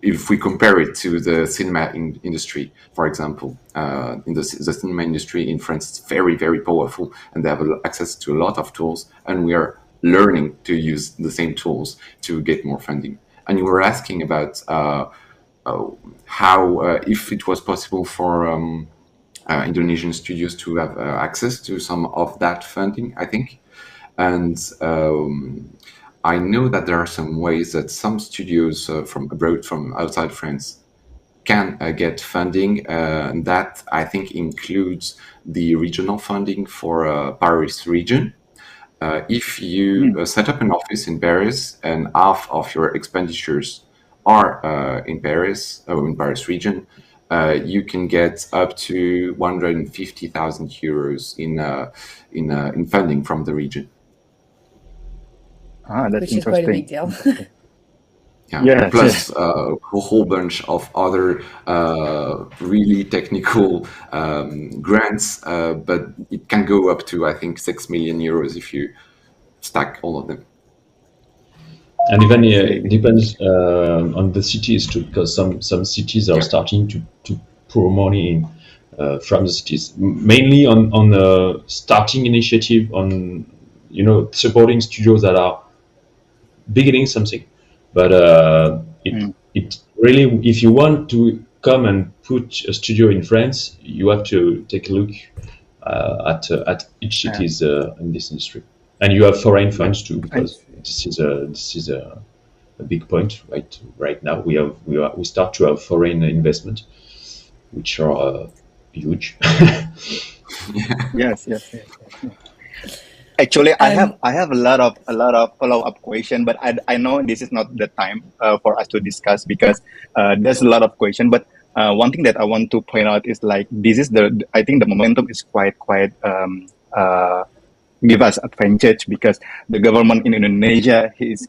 S13: if we compare it to the cinema industry, for example, in the cinema industry in France, it's very, very powerful, and they have access to a lot of tools, and we are learning to use the same tools to get more funding. And you were asking about how, if it was possible for Indonesian studios to have access to some of that funding, I think. And I know that there are some ways that some studios from abroad, from outside France, can get funding, and that I think includes the regional funding for Paris region. If you set up an office in Paris and half of your expenditures are in Paris region, you can get up to 150,000 euros in funding from the region.
S9: That's which is quite a big deal.
S13: Plus a whole bunch of other really technical grants, but it can go up to, I think, 6 million euros if you stack all of them.
S14: And even it depends on the cities too, because some cities are starting to pour money in from the cities, mainly on a starting initiative, on supporting studios that are beginning something. But it really, if you want to come and put a studio in France, you have to take a look at each cities in this industry, and you have foreign funds too, because this is a big point right now. We start to have foreign investment, which are huge.
S12: Yes. Actually, I have a lot of follow-up question, but I know this is not the time for us to discuss, because there's a lot of question. But one thing that I want to point out is, like, this is I think the momentum is quite give us advantage, because the government in Indonesia is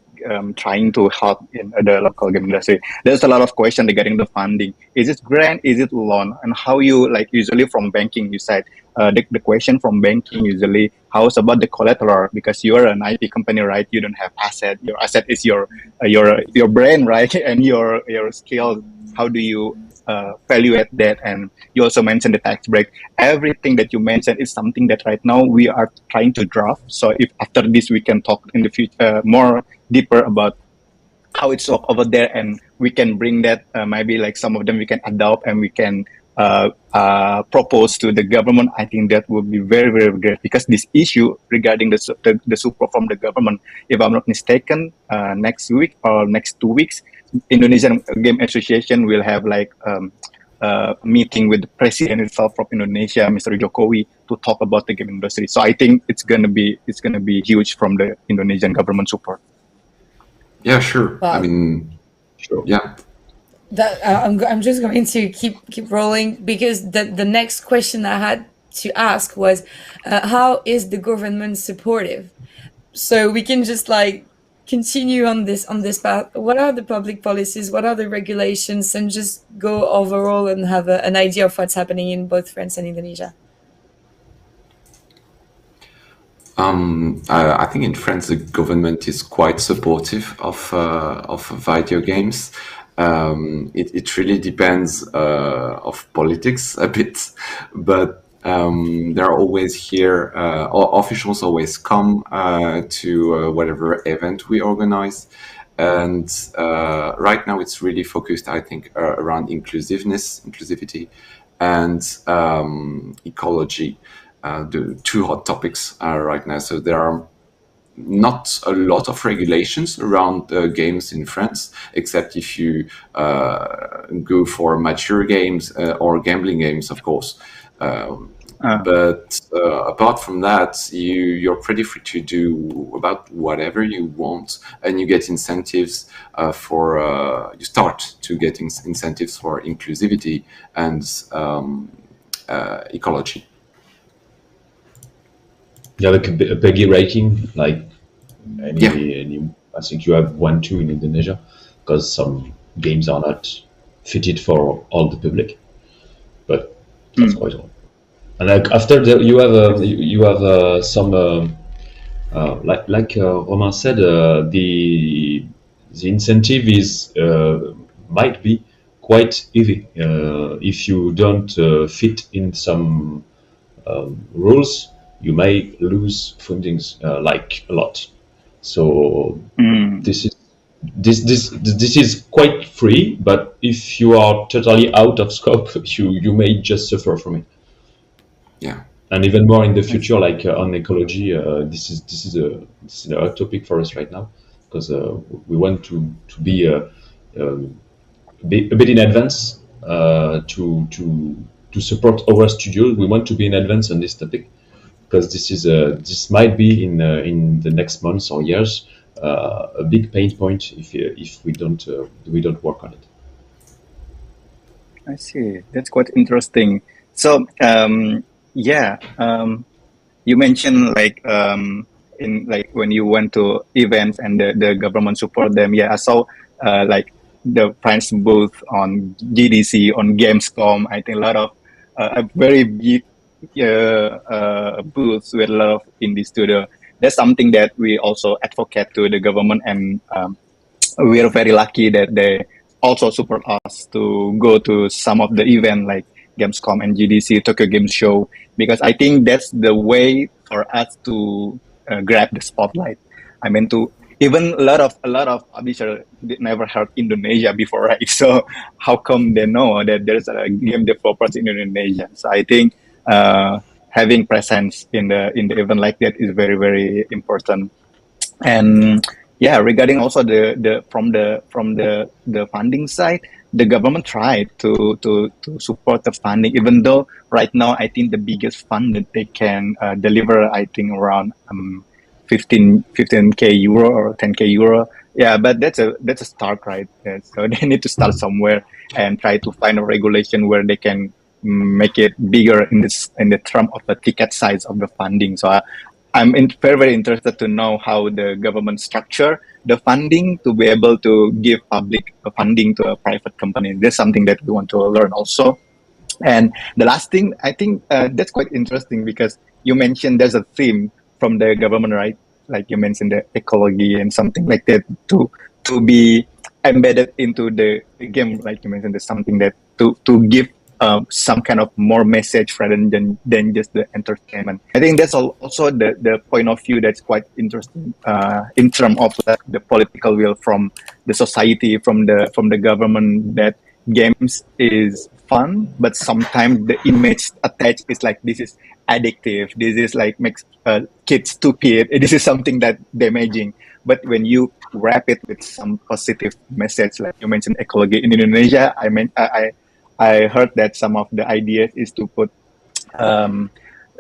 S12: trying to help in the local game industry. There's a lot of question regarding the funding. Is it grant? Is it loan? And how you, like, usually from banking, you said the question from banking usually, how's about the collateral? Because you're an IT company, right? You don't have asset. Your asset is your brain, right? And your skill. How do you evaluate that. And you also mentioned the tax break. Everything that you mentioned is something that right now we are trying to draft. So if after this we can talk in the future more deeper about how it's over there, and we can bring that maybe like some of them we can adopt and we can propose to the government. I think that would be very, very great, because this issue regarding the support from the government, if I'm not mistaken, next week or next 2 weeks, Indonesian Game Association will have like meeting with the president itself from Indonesia, Mr. Jokowi, to talk about the game industry. So I think it's gonna be huge from the Indonesian government support.
S13: Yeah, sure.
S9: Wow.
S13: I mean,
S14: sure.
S13: Yeah.
S9: That I'm just going to keep rolling, because the next question I had to ask was, how is the government supportive? So we can just like continue on this path. What are the public policies? What are the regulations? And just go overall and have an idea of what's happening in both France and Indonesia.
S13: I think in France the government is quite supportive of video games. It really depends of politics a bit, but there are always here officials always come to whatever event we organize, and right now it's really focused, I think, around inclusivity, and ecology. The two hot topics right now. So there are not a lot of regulations around games in France, except if you go for mature games or gambling games, of course. But apart from that, you're pretty free to do about whatever you want, and you get incentives you start to get incentives for inclusivity and ecology.
S14: Yeah, like a PEGI rating, like any, I think you have 1, 2 in Indonesia, because some games are not fitted for all the public, but that's quite all. And like after you have some like Romain said, the incentive is might be quite heavy if you don't fit in some rules. You may lose fundings like a lot. So this is quite free, but if you are totally out of scope, you may just suffer from it.
S13: Yeah.
S14: And even more in the future, like on ecology, this is a hot topic for us right now, because we want to be a bit in advance to support our studios. We want to be in advance on this topic, because this might be in the next months or years a big pain point if we don't work on it.
S12: I see. That's quite interesting. So you mentioned like in like when you went to events and the government support them. Yeah, I saw like the French booth on GDC, on Gamescom. I think a lot of a very big booths with a lot of indie studio. That's something that we also advocate to the government, and we are very lucky that they also support us to go to some of the event like Gamescom and GDC, Tokyo Game Show, because I think that's the way for us to grab the spotlight. I mean, even a lot of publishers never heard Indonesia before, right? So how come they know that there's a game developers in Indonesia? So I think having presence in the event like that is very, very important. And yeah, regarding also from the funding side, the government tried to support the funding, even though right now I think the biggest fund that they can deliver, I think around 15k euro or 10k euro. Yeah, but that's a start, right? Yeah, so they need to start somewhere and try to find a regulation where they can make it bigger in the term of the ticket size of the funding. So I'm very, very interested to know how the government structure the funding to be able to give public funding to a private company. That's something that we want to learn also. And the last thing, I think that's quite interesting, because you mentioned there's a theme from the government, right? Like you mentioned the ecology and something like that to be embedded into the game, like you mentioned. There's something that to give some kind of more message rather than just the entertainment. I think that's also the point of view that's quite interesting in terms of like the political will from the society, from the government, that games is fun, but sometimes the image attached is like this is addictive. This is like makes kids stupid. This is something that damaging. But when you wrap it with some positive message, like you mentioned ecology in Indonesia, I heard that some of the ideas is to put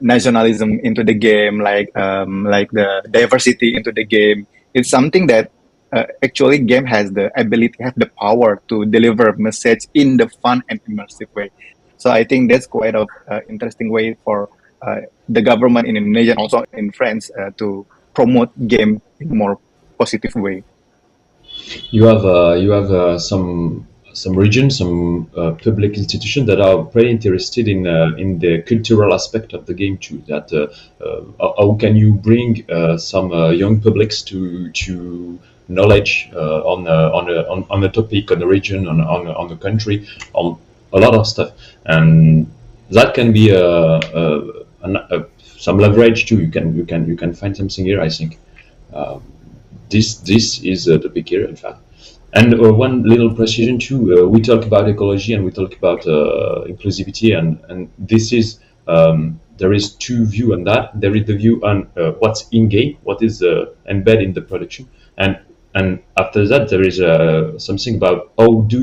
S12: nationalism into the game, like the diversity into the game. It's something that actually game has the ability, have the power to deliver message in the fun and immersive way. So I think that's quite a interesting way for the government in Indonesia and also in France to promote game in a more positive way.
S14: You have some regions, some public institutions that are pretty interested in the cultural aspect of the game too. That how can you bring some young publics to knowledge on a topic, on a region, on a country, on a lot of stuff, and that can be some leverage too. You can find something here, I think. This is the big area, in fact. And one little precision too. We talk about ecology and we talk about inclusivity, and this is there is two view on that. There is the view on what's in game, what is embedded in the production, and after that there is something about how do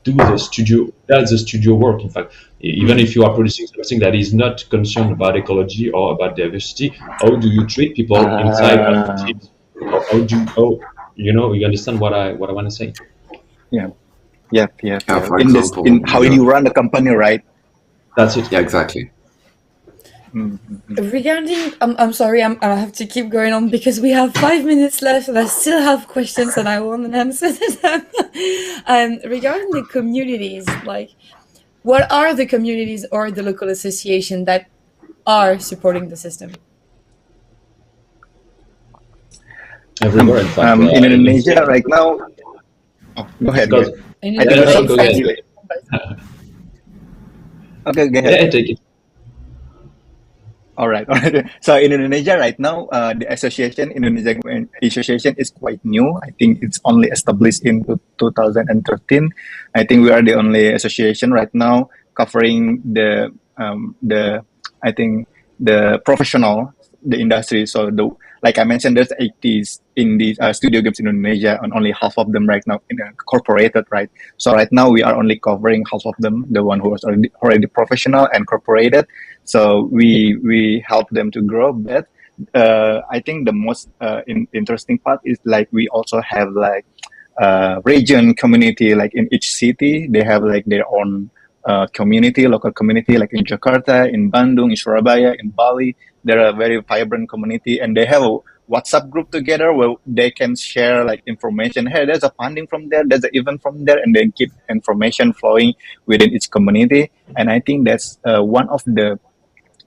S14: the studio does the studio work. In fact, even if you are producing something that is not concerned about ecology or about diversity, how do you treat people inside of the teams? You understand what I want to say?
S12: Yeah.
S13: For
S12: In this,
S13: example,
S12: in how you run the company, right?
S14: That's it.
S13: Yeah, exactly.
S9: Regarding, I'm sorry, I have to keep going on because we have 5 minutes left and I still have questions and I want an answer to them. Regarding the communities, like, what are the communities or the local association that are supporting the system?
S14: Everywhere, in fact.
S12: In Indonesia right now. Oh, go ahead.
S14: Because,
S9: in
S12: I think
S9: Indonesia,
S12: some delay. Okay, go ahead.
S14: Yeah, take it.
S12: All right. So in Indonesia right now, the association, Indonesia Association, is quite new. I think it's only established in 2013. I think we are the only association right now covering the professional, the industry. So like I mentioned, there's 80s in the studio games in Indonesia, and only half of them right now incorporated, right? So right now we are only covering half of them, the one who is already professional and corporated. So we help them to grow. But I think the most interesting part is like we also have like region community, like in each city they have like their own community, local community, like in Jakarta, in Bandung, in Surabaya, in Bali. They're a very vibrant community, and they have a WhatsApp group together where they can share like information. Hey, there's a funding from there, there's an event from there, and then keep information flowing within each community. And I think that's one of the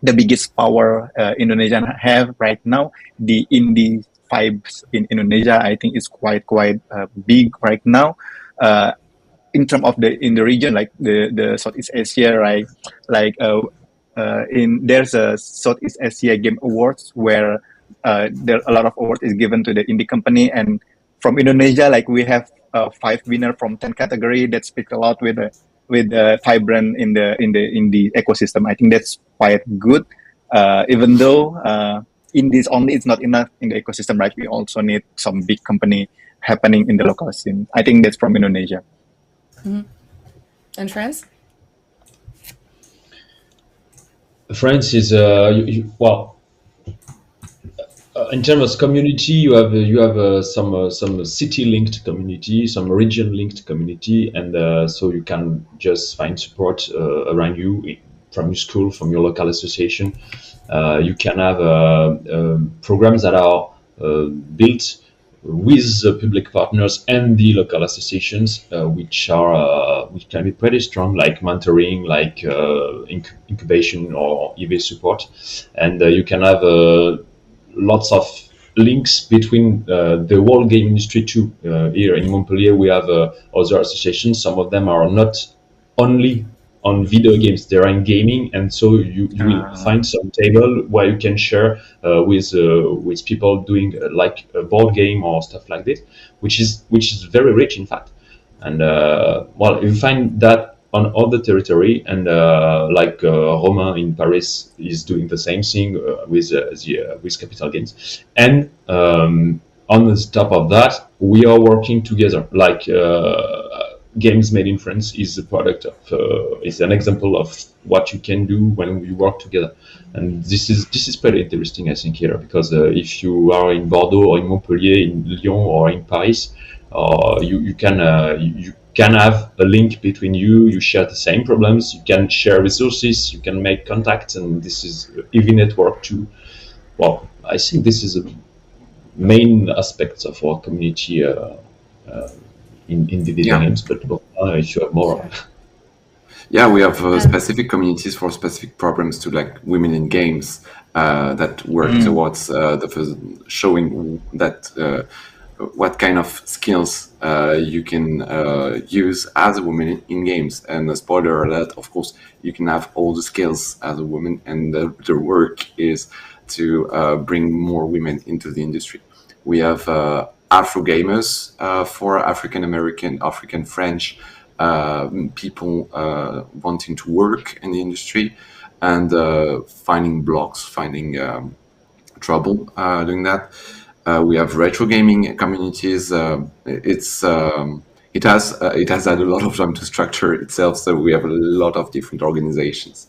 S12: biggest power Indonesian have right now. The indie vibes in Indonesia, I think, is quite big right now. In terms of in the region, like the Southeast Asia, right? Like there's a Southeast Asia Game Awards where there a lot of awards is given to the indie company, and from Indonesia, like we have 5 winners from 10 category. That speaks a lot with vibrant in the ecosystem. I think that's quite good. Even though indies only it's not enough in the ecosystem, right? We also need some big company happening in the local scene. I think that's from Indonesia.
S9: Mm-hmm. And France?
S14: France is in terms of community, you have some city-linked community, some region-linked community, and so you can just find support around you from your school, from your local association. You can have programs that are built with the public partners and the local associations, which can be pretty strong, like mentoring, like incubation or EV support, and you can have lots of links between the whole game industry too. Here in Montpellier, we have other associations. Some of them are not only on video games, they are in gaming, and so you will find some table where you can share with people doing like a board game or stuff like this, which is very rich in fact. And well, you find that on other territory, and like Romain in Paris is doing the same thing with Capital Games. And on the top of that, we are working together. Like Games Made in France is a product of is an example of what you can do when we work together. And this is pretty interesting, I think, here, because if you are in Bordeaux or in Montpellier, in Lyon or in Paris, you can have a link between you. You share the same problems. You can share resources. You can make contacts, and this is EV network too. Well, I think this is a main aspects of our community in the video games. But if you have more.
S13: Yeah, we have specific communities for specific programs to like women in games that work towards showing that. What kind of skills you can use as a woman in games. And spoiler alert, of course, you can have all the skills as a woman, and the work is to bring more women into the industry. We have Afro gamers for African American, African French people wanting to work in the industry, and finding blocks, finding trouble doing that. We have retro gaming communities. It has had a lot of time to structure itself, so we have a lot of different organizations.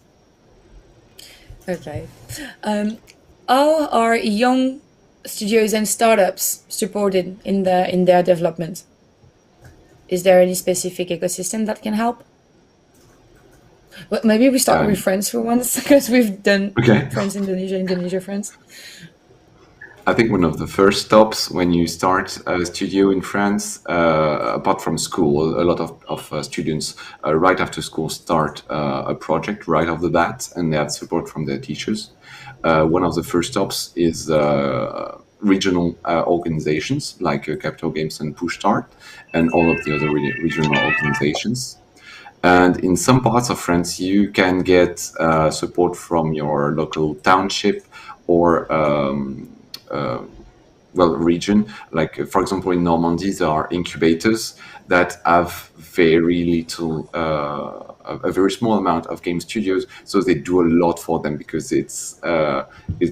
S9: Okay. How are young studios and startups supported in their development? Is there any specific ecosystem that can help? Well, maybe we start with France for once, because we've done France, Indonesia, France.
S13: I think one of the first stops when you start a studio in France, apart from school, a lot of students right after school start a project right off the bat, and they have support from their teachers. One of the first stops is regional organizations like Capital Games and Push Start, and all of the other regional organizations. And in some parts of France, you can get support from your local township or region. Like, for example, in Normandy, there are incubators that have very little, a very small amount of game studios. So they do a lot for them because it's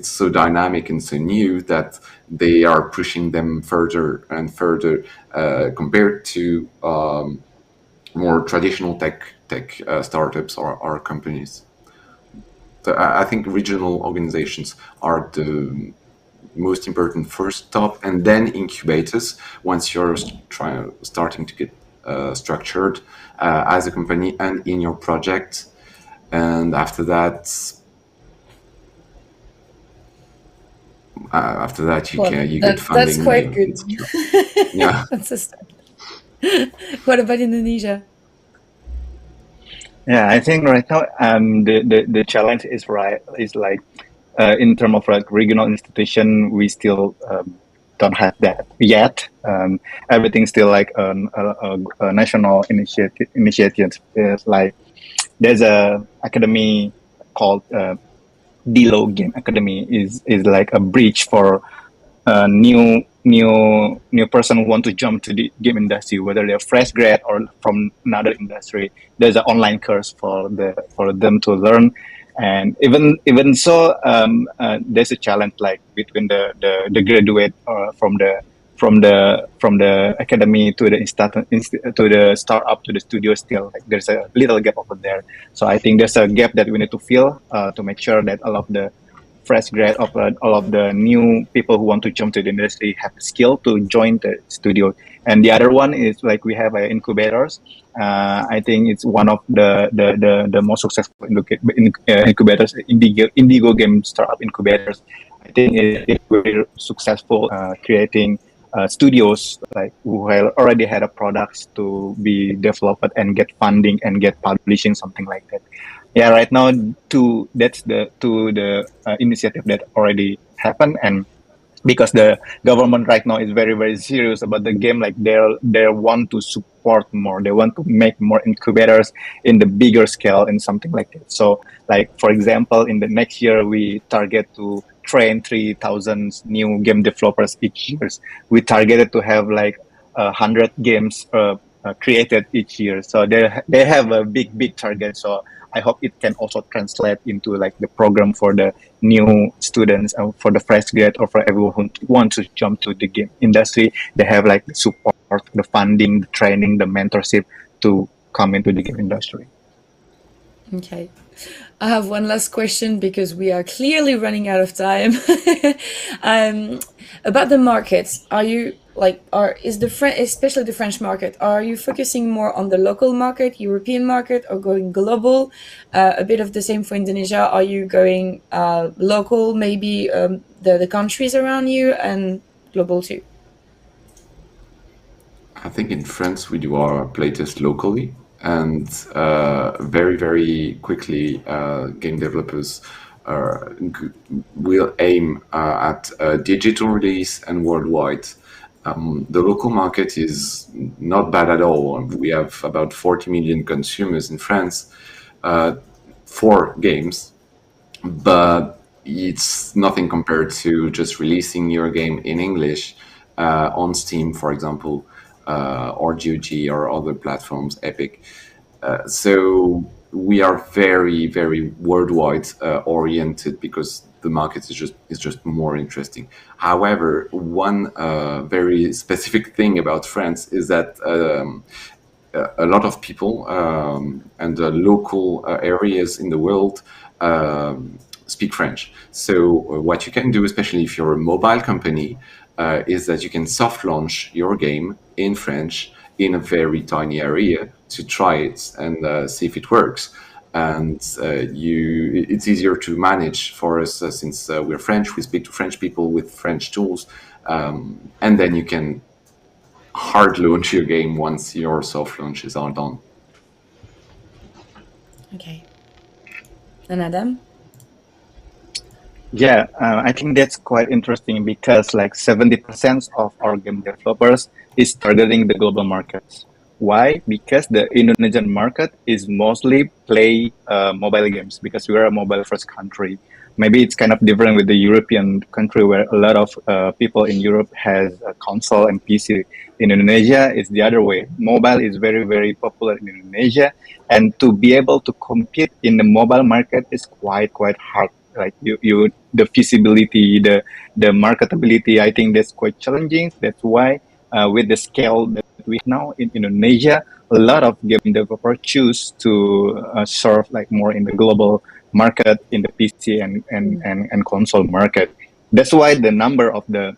S13: so dynamic and so new that they are pushing them further and further compared to more traditional tech startups or companies. So I think regional organizations are the most important first stop, and then incubators once you're starting to get structured as a company and in your project. And after that you get funding.
S9: That's quite good.
S13: Yeah.
S9: That's a start. What about Indonesia?
S12: Yeah, I think right now the challenge is like in terms of like regional institution, we still don't have that yet. Everything's still like a national initiative. Like there's a academy called Dilo Game Academy is like a bridge for new person who want to jump to the game industry, whether they're fresh grad or from another industry. There's an online course for them to learn. And even so, there's a challenge like between the graduate from the academy to the startup to the studio. Still, like, there's a little gap over there. So I think there's a gap that we need to fill to make sure that all of the fresh grad of all of the new people who want to jump to the industry have the skill to join the studio. And the other one is like we have incubators. I think it's one of the most successful incubators, Indigo Game Startup Incubators. I think it's very successful creating studios like who already had a products to be developed and get funding and get publishing, something like that. Yeah, right now that's the initiative that already happened, and because the government right now is very very serious about the game. Like they want to support more, they want to make more incubators in the bigger scale and something like that. So like for example, in the next year we target to train 3,000 new game developers each year. We targeted to have like 100 games created each year. So they have a big target. So I hope it can also translate into like the program for the new students, for the fresh grad, or for everyone who wants to jump to the game industry. They have like the support, the funding, the training, the mentorship to come into the game industry.
S9: Okay. I have one last question because we are clearly running out of time. About the markets, are you like, especially the French market, are you focusing more on the local market, European market, or going global? A bit of the same for Indonesia. Are you going local, maybe the countries around you, and global too?
S13: I think in France we do our playtest locally, and very quickly game developers will aim at digital release and worldwide. The local market is not bad at all. We have about 40 million consumers in France for games, but it's nothing compared to just releasing your game in English on Steam, for example, or GOG or other platforms, Epic. So we are very worldwide oriented because the market is just more interesting. However, one very specific thing about France is that a lot of people and the local areas in the world speak French. So what you can do, especially if you're a mobile company, is that you can soft launch your game in French in a very tiny area to try it and see if it works. And it's easier to manage for us since we're French. We speak to French people with French tools, and then you can hard launch your game once your soft launches are done.
S9: Okay. And Adam?
S12: Yeah, I think that's quite interesting because like 70% of our game developers is targeting the global markets. Why? Because the Indonesian market is mostly play mobile games because we are a mobile first country. Maybe it's kind of different with the European country where a lot of people in Europe has a console and PC. In Indonesia, it's the other way. Mobile is very popular in Indonesia, and to be able to compete in the mobile market is quite hard. Like the feasibility, the marketability, I think that's quite challenging. That's why with the scale that we have now in Indonesia, a lot of game developers choose to serve like more in the global market, in the PC and console market. That's why the number of the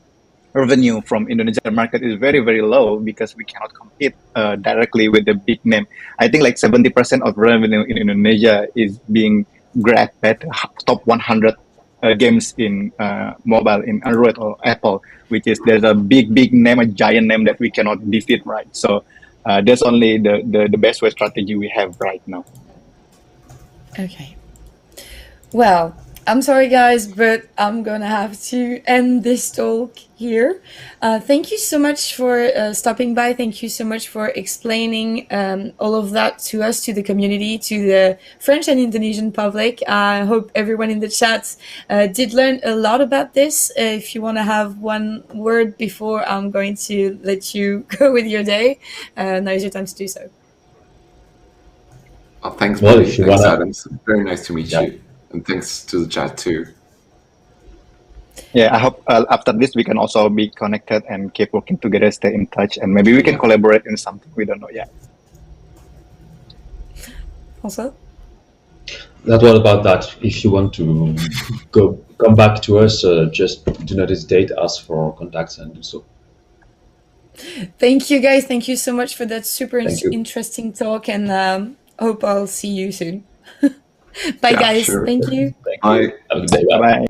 S12: revenue from Indonesian market is very low because we cannot compete directly with the big name. I think like 70% of revenue in Indonesia is being grabbed by the top 100 games in mobile, in Android or Apple, which is there's a big name, a giant name that we cannot defeat, right? So that's only the best way strategy we have right now.
S9: Okay. Well, I'm sorry guys, but I'm gonna have to end this talk here. Thank you so much for stopping by. Thank you so much for explaining all of that to us, to the community, to the French and Indonesian public. I hope everyone in the chat did learn a lot about this. If you want to have one word before I'm going to let you go with your day, now is your time to do so.
S13: Thanks, Billy. Thanks, Adam. Very nice to meet you. And thanks to the chat too.
S12: Yeah, I hope after this we can also be connected and keep working together, stay in touch, and maybe we can collaborate in something we don't know yet.
S9: Also?
S14: Not all about that. If you want to come back to us, just do not hesitate, ask for contacts and do so.
S9: Thank you guys. Thank you so much for that super interesting talk, and hope I'll see you soon. Bye, guys.
S13: Sure.
S9: Thank you.
S13: Bye.
S14: Have a good day.
S12: Bye.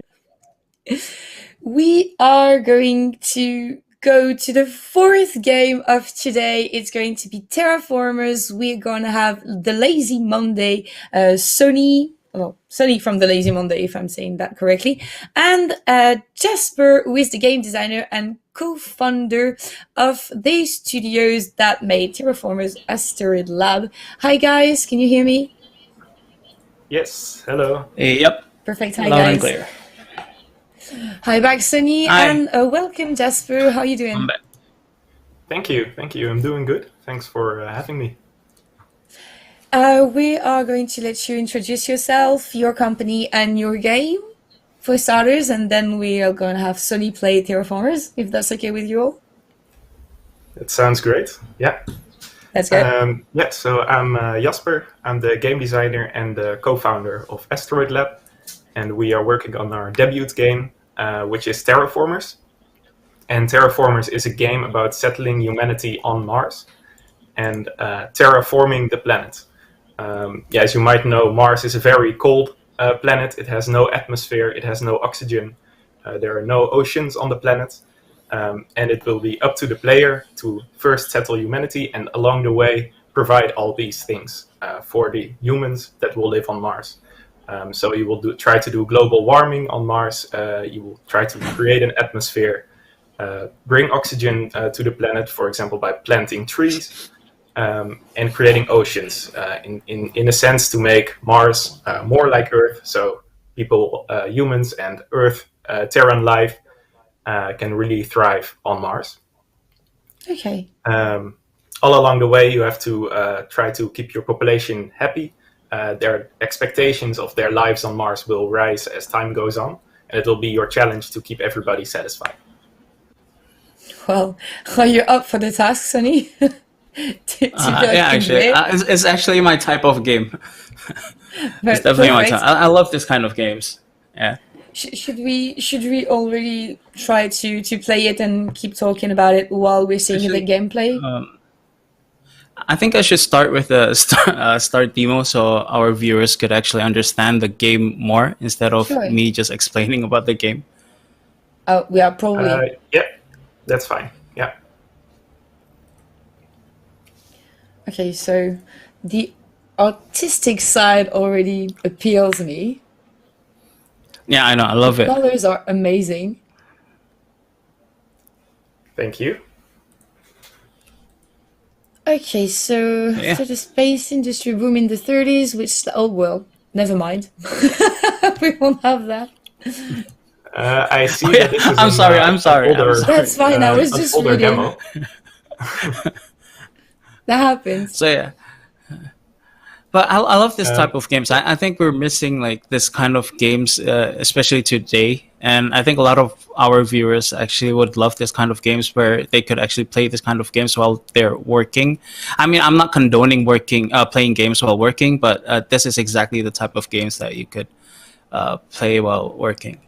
S9: We are going to go to the fourth game of today. It's going to be Terraformers. We're going to have the Lazy Monday, Soni, Soni from the Lazy Monday, if I'm saying that correctly, and Jasper, who is the game designer and co-founder of the studios that made Terraformers Asteroid Lab. Hi guys, can you hear me?
S15: Yes, hello.
S10: Yep.
S9: Perfect, hi
S10: Loud
S9: guys.
S10: and clear.
S9: Hi back, Soni,
S10: Hi.
S9: and welcome, Jasper. How are you doing?
S15: Thank you. I'm doing good. Thanks for having me.
S9: We are going to let you introduce yourself, your company, and your game for starters, and then we are going to have Soni play Terraformers, if that's okay with you all.
S15: That sounds great. Yeah.
S9: That's good.
S15: So I'm Jasper. I'm the game designer and the co-founder of Asteroid Lab, and we are working on our debut game, which is Terraformers. And Terraformers is a game about settling humanity on Mars and terraforming the planet. As you might know, Mars is a very cold planet. It has no atmosphere, it has no oxygen, there are no oceans on the planet, and it will be up to the player to first settle humanity and along the way provide all these things for the humans that will live on Mars. So you will try to do global warming on Mars, you will try to create an atmosphere, bring oxygen to the planet, for example, by planting trees, and creating oceans, in a sense to make Mars more like Earth, so people, humans and Earth, Terran life can really thrive on Mars.
S9: Okay.
S15: All along the way, you have to try to keep your population happy. Their expectations of their lives on Mars will rise as time goes on, and it will be your challenge to keep everybody satisfied.
S9: Well, are you up for the task, Soni?
S10: It's actually my type of game. It's definitely my type. I love this kind of games. Yeah.
S9: Should we already try to play it and keep talking about it while we're seeing the gameplay?
S10: I think I should start with a start demo so our viewers could actually understand the game more instead of me just explaining about the game.
S9: We are probably.
S15: Yeah, that's fine. Yeah.
S9: Okay, so the artistic side already appeals me.
S10: Yeah, I know. I love it.
S9: The colors are amazing.
S15: Thank you.
S9: Okay, so the space industry boom in the 30s, which, oh well, never mind. We won't have that.
S15: I see that this is
S10: I'm sorry.
S9: That's fine, I was just reading.
S15: Demo.
S9: That happens.
S10: So yeah. But I love this type of games. I think we're missing like this kind of games, especially today. And I think a lot of our viewers actually would love this kind of games where they could actually play this kind of games while they're working. I mean, I'm not condoning playing games while working, but this is exactly the type of games that you could play while working.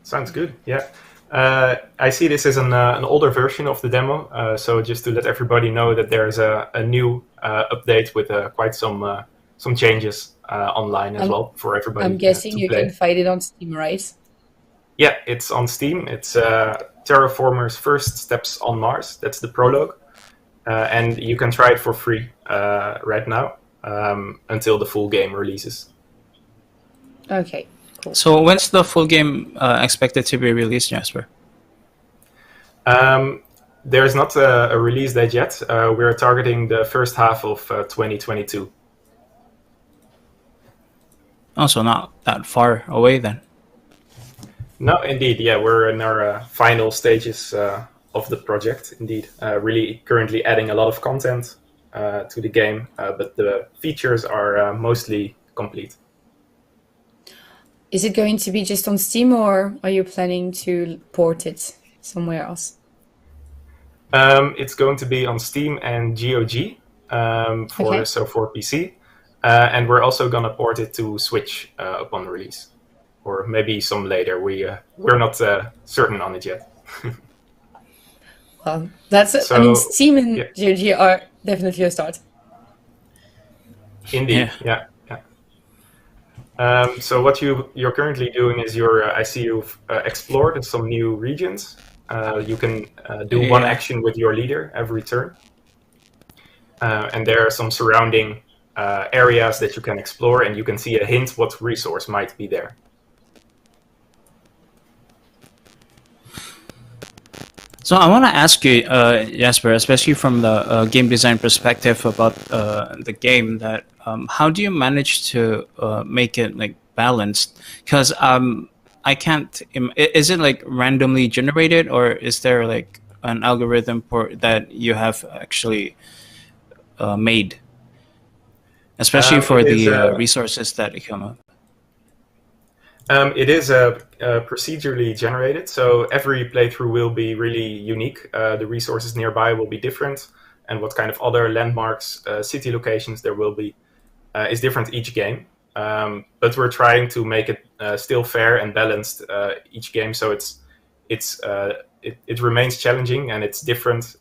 S15: Sounds good. Yeah. I see this as an older version of the demo, so just to let everybody know that there's a new update with quite some changes online as well for everybody.
S9: I'm guessing you
S15: play.
S9: can find it on Steam, right?
S15: Yeah, it's on Steam. It's Terraformers First Steps on Mars. That's the prologue, and you can try it for free right now until the full game releases.
S9: Okay. Cool.
S10: So when's the full game expected to be released, Jasper?
S15: There's not a release date yet. We're targeting the first half of 2022.
S10: Also not that far away then.
S15: No, indeed. Yeah, we're in our final stages of the project, indeed. Really currently adding a lot of content to the game, but the features are mostly complete.
S9: Is it going to be just on Steam, or are you planning to port it somewhere else?
S15: It's going to be on Steam and GOG for PC, and we're also gonna port it to Switch upon release, or maybe some later. We're not certain on it yet.
S9: Well, that's it. I mean, Steam and GOG are definitely a start.
S15: Indeed, yeah. So what you're currently doing is I see you've explored some new regions. You can do one action with your leader every turn. And there are some surrounding areas that you can explore, and you can see a hint what resource might be there.
S10: So I want to ask you, Jasper, especially from the game design perspective about the game, that how do you manage to make it like balanced? Because I can't. Is it like randomly generated, or is there like an algorithm that you have actually made, especially for the resources that come up?
S15: It is procedurally generated, so every playthrough will be really unique. The resources nearby will be different, and what kind of other landmarks, city locations there will be is different each game. But we're trying to make it still fair and balanced each game, so it remains challenging and it's different,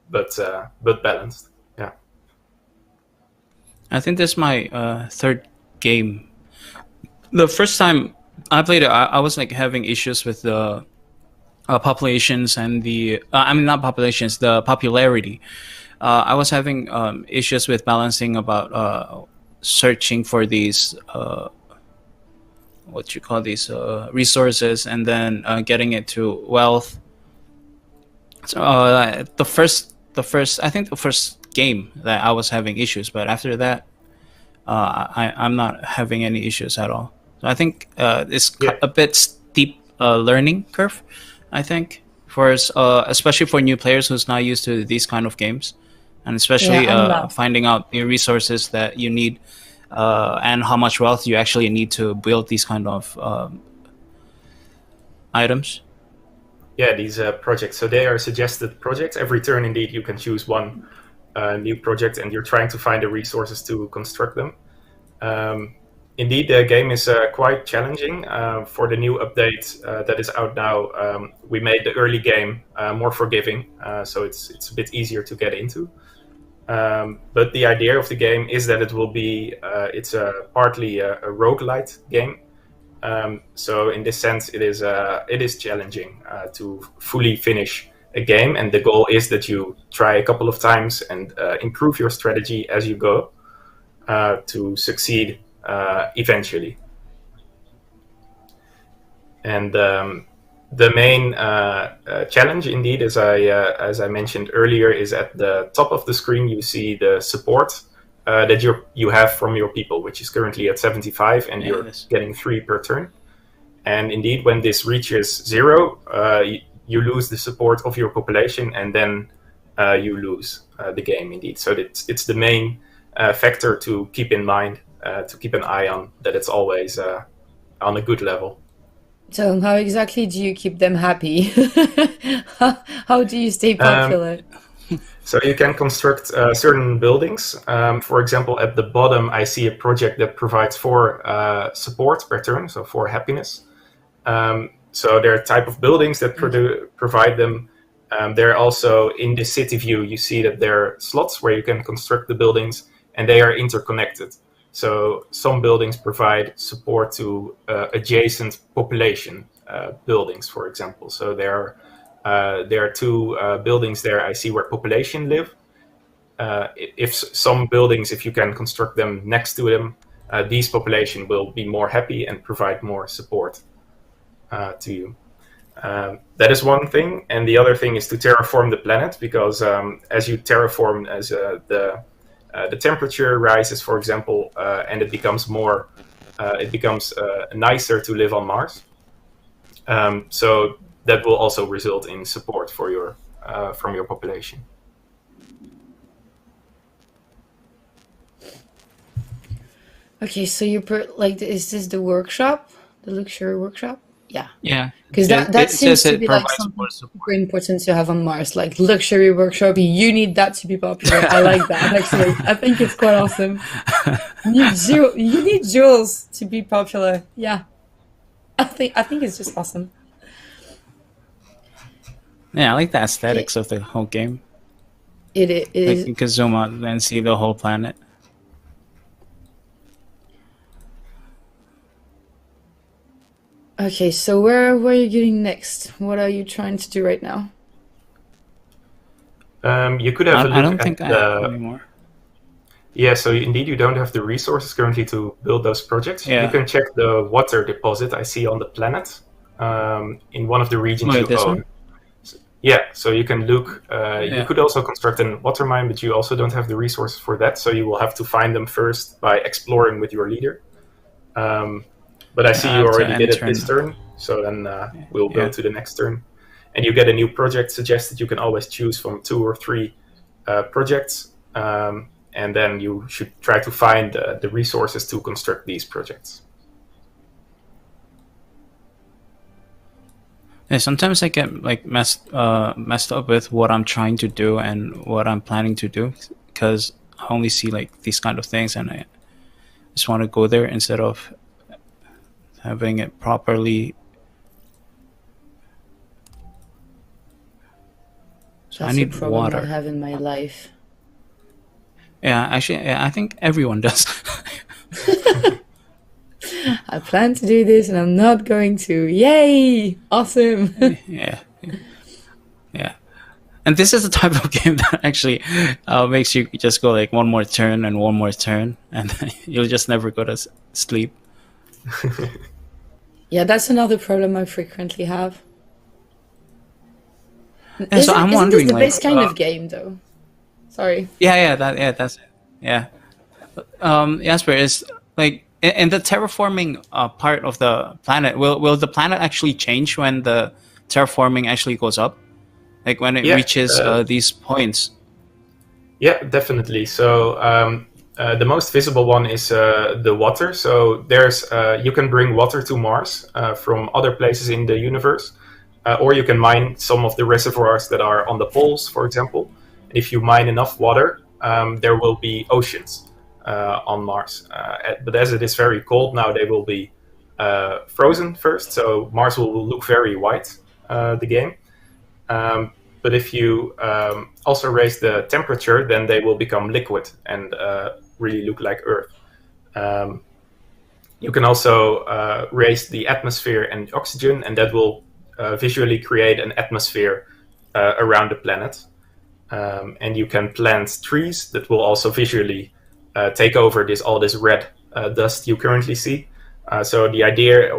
S15: but balanced. Yeah.
S10: I think this is my third game. The first time I played it, I was like having issues with the populations and the not populations, the popularity. I was having issues with balancing about searching for these what you call these resources, and then getting it to wealth. So the first game that I was having issues, but after that I'm not having any issues at all. So I think it's a bit steep learning curve, I think, for especially for new players who's not used to these kind of games, and especially finding out new resources that you need and how much wealth you actually need to build these kind of items.
S15: Yeah, these projects. So they are suggested projects. Every turn, indeed, you can choose one new project, and you're trying to find the resources to construct them. Indeed, the game is quite challenging. For the new update that is out now, we made the early game more forgiving, so it's a bit easier to get into. But the idea of the game is that it will be it's partly a roguelite game. So in this sense, it is challenging to fully finish a game, and the goal is that you try a couple of times and improve your strategy as you go to succeed eventually. And the main challenge, indeed, as I mentioned earlier, is at the top of the screen. You see the support that you have from your people, which is currently at 75, and you're getting 3 per turn. And indeed, when this reaches 0, you lose the support of your population, and then you lose the game. Indeed, so it's the main factor to keep in mind, to keep an eye on, that it's always on a good level.
S9: So how exactly do you keep them happy? How do you stay popular?
S15: So you can construct certain buildings. For example, at the bottom, I see a project that provides 4 support per turn, so 4 happiness. So there are type of buildings that provide them. There are also, in the city view, you see that there are slots where you can construct the buildings, and they are interconnected. So some buildings provide support to adjacent population buildings, for example. So there are 2 buildings there I see where population live. If some buildings, if you can construct them next to them, these population will be more happy and provide more support to you. That is one thing. And the other thing is to terraform the planet, because as you terraform, as the temperature rises, for example, and it becomes nicer to live on Mars. So that will also result in support for your from your population.
S9: Okay, so you is this the workshop, the luxury workshop? Yeah.
S10: Yeah.
S9: Because that seems to be like something super important to have on Mars, like luxury workshop. You need that to be popular. I like that, actually. I think it's quite awesome. You need jewels to be popular. Yeah. I think it's just awesome.
S10: Yeah, I like the aesthetics of the whole game.
S9: It is.
S10: Like you can zoom out and see the whole planet.
S9: Okay, so where are you getting next? What are you trying to do right now?
S15: You could have a look
S10: I don't
S15: at
S10: think I have anymore.
S15: Yeah, so indeed you don't have the resources currently to build those projects.
S10: Yeah.
S15: You can check the water deposit I see on the planet in one of the regions you
S10: this
S15: own.
S10: one?
S15: Yeah, so you can look. You
S10: Yeah.
S15: could also construct a water mine, but you also don't have the resources for that. So you will have to find them first by exploring with your leader. But I see you already did it this turn, so then we'll go to the next turn. And you get a new project suggested. You can always choose from 2 or 3 projects, and then you should try to find the resources to construct these projects.
S10: Yeah, sometimes I get like messed up with what I'm trying to do and what I'm planning to do, because I only see like these kind of things, and I just want to go there instead of having it properly. So
S9: That's
S10: I need
S9: a problem
S10: water.
S9: I have in my life.
S10: Yeah, actually, yeah, I think everyone does.
S9: I plan to do this and I'm not going to. Yay! Awesome!
S10: Yeah. And this is the type of game that actually makes you just go like one more turn and one more turn, and then you'll just never go to sleep.
S9: Yeah, that's another problem I frequently have.
S10: And so I'm wondering,
S9: isn't this the
S10: like,
S9: best kind of game, though? Sorry.
S10: That's it. Jasper, is like in the terraforming part of the planet. Will the planet actually change when the terraforming actually goes up? Like when it reaches these points?
S15: Yeah, definitely. So the most visible one is the water. So there's you can bring water to Mars from other places in the universe, or you can mine some of the reservoirs that are on the poles, for example. And if you mine enough water, there will be oceans on Mars. But as it is very cold now, they will be frozen first. So Mars will look very white, the game. But if you also raise the temperature, then they will become liquid and really look like Earth. You can also raise the atmosphere and oxygen, and that will visually create an atmosphere around the planet. And you can plant trees that will also visually take over all this red dust you currently see. So the idea,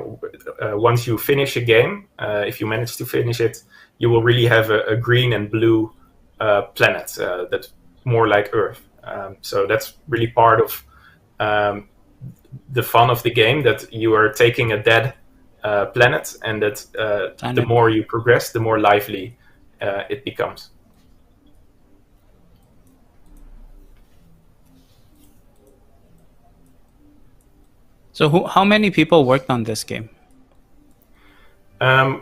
S15: once you finish a game, if you manage to finish it, you will really have a green and blue planet that's more like Earth. So that's really part of the fun of the game, that you are taking a dead planet, and that the more you progress, the more lively it becomes.
S10: So how many people worked on this game?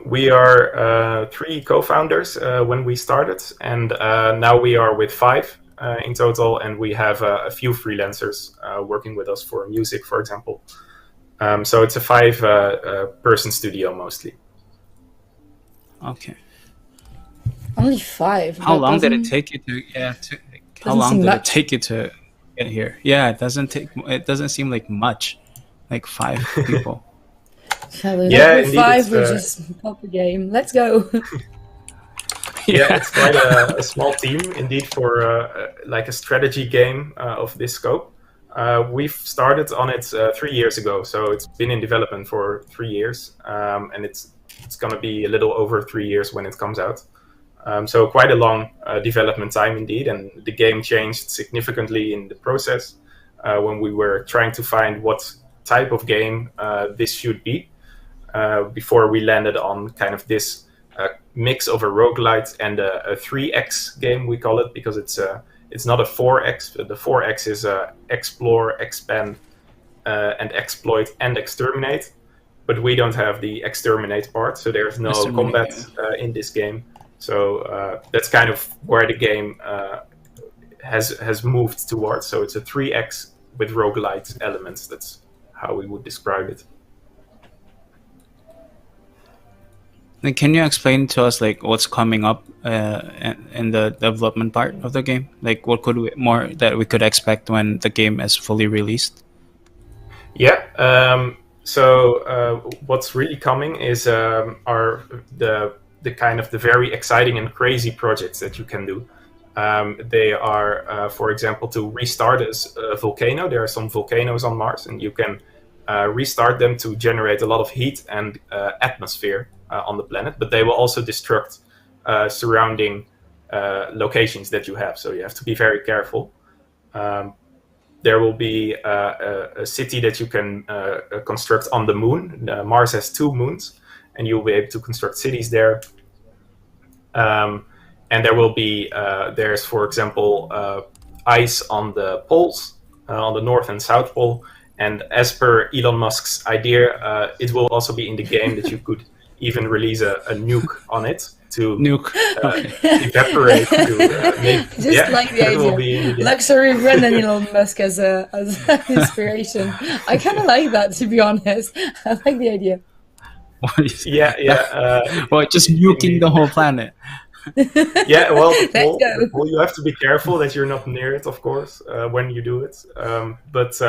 S15: We are 3 co-founders when we started, and now we are with 5 in total, and we have a few freelancers working with us for music, for example. So it's a 5-person studio mostly.
S10: Okay.
S9: Only 5.
S10: How long did it take you to? How long did it take you to get here? Yeah, it doesn't seem like much. Like 5 people.
S9: Yeah, indeed, 5 will just pop a game. Let's go.
S15: Yeah, it's quite a small team indeed for like a strategy game of this scope. We've started on it 3 years ago, so it's been in development for 3 years, and it's going to be a little over 3 years when it comes out. So quite a long development time indeed, and the game changed significantly in the process when we were trying to find what type of game this should be. Before we landed on kind of this mix of a roguelite and a 3X game, we call it, because it's not a 4X. The 4X is explore, expand, and exploit and exterminate. But we don't have the exterminate part, so there's no combat in this game. So that's kind of where the game has moved towards. So it's a 3X with roguelite elements. That's how we would describe it.
S10: And can you explain to us like what's coming up in the development part of the game? Like what that we could expect when the game is fully released?
S15: Yeah. So what's really coming is are the kind of the very exciting and crazy projects that you can do. They are, for example, to restart a volcano. There are some volcanoes on Mars, and you can restart them to generate a lot of heat and atmosphere on the planet. But they will also destruct surrounding locations that you have. So you have to be very careful. There will be a city that you can construct on the moon. Mars has 2 moons, and you'll be able to construct cities there. And there will be, there's, for example, ice on the poles, on the North and South Pole. And as per Elon Musk's idea, it will also be in the game that you could even release a nuke on it to evaporate.
S9: Just like the idea. Luxury Brendan Elon Musk as an inspiration. I kind of like that, to be honest. I like the idea.
S10: Well, just nuking the whole planet.
S15: Yeah, well, you have to be careful that you're not near it, of course, when you do it. Because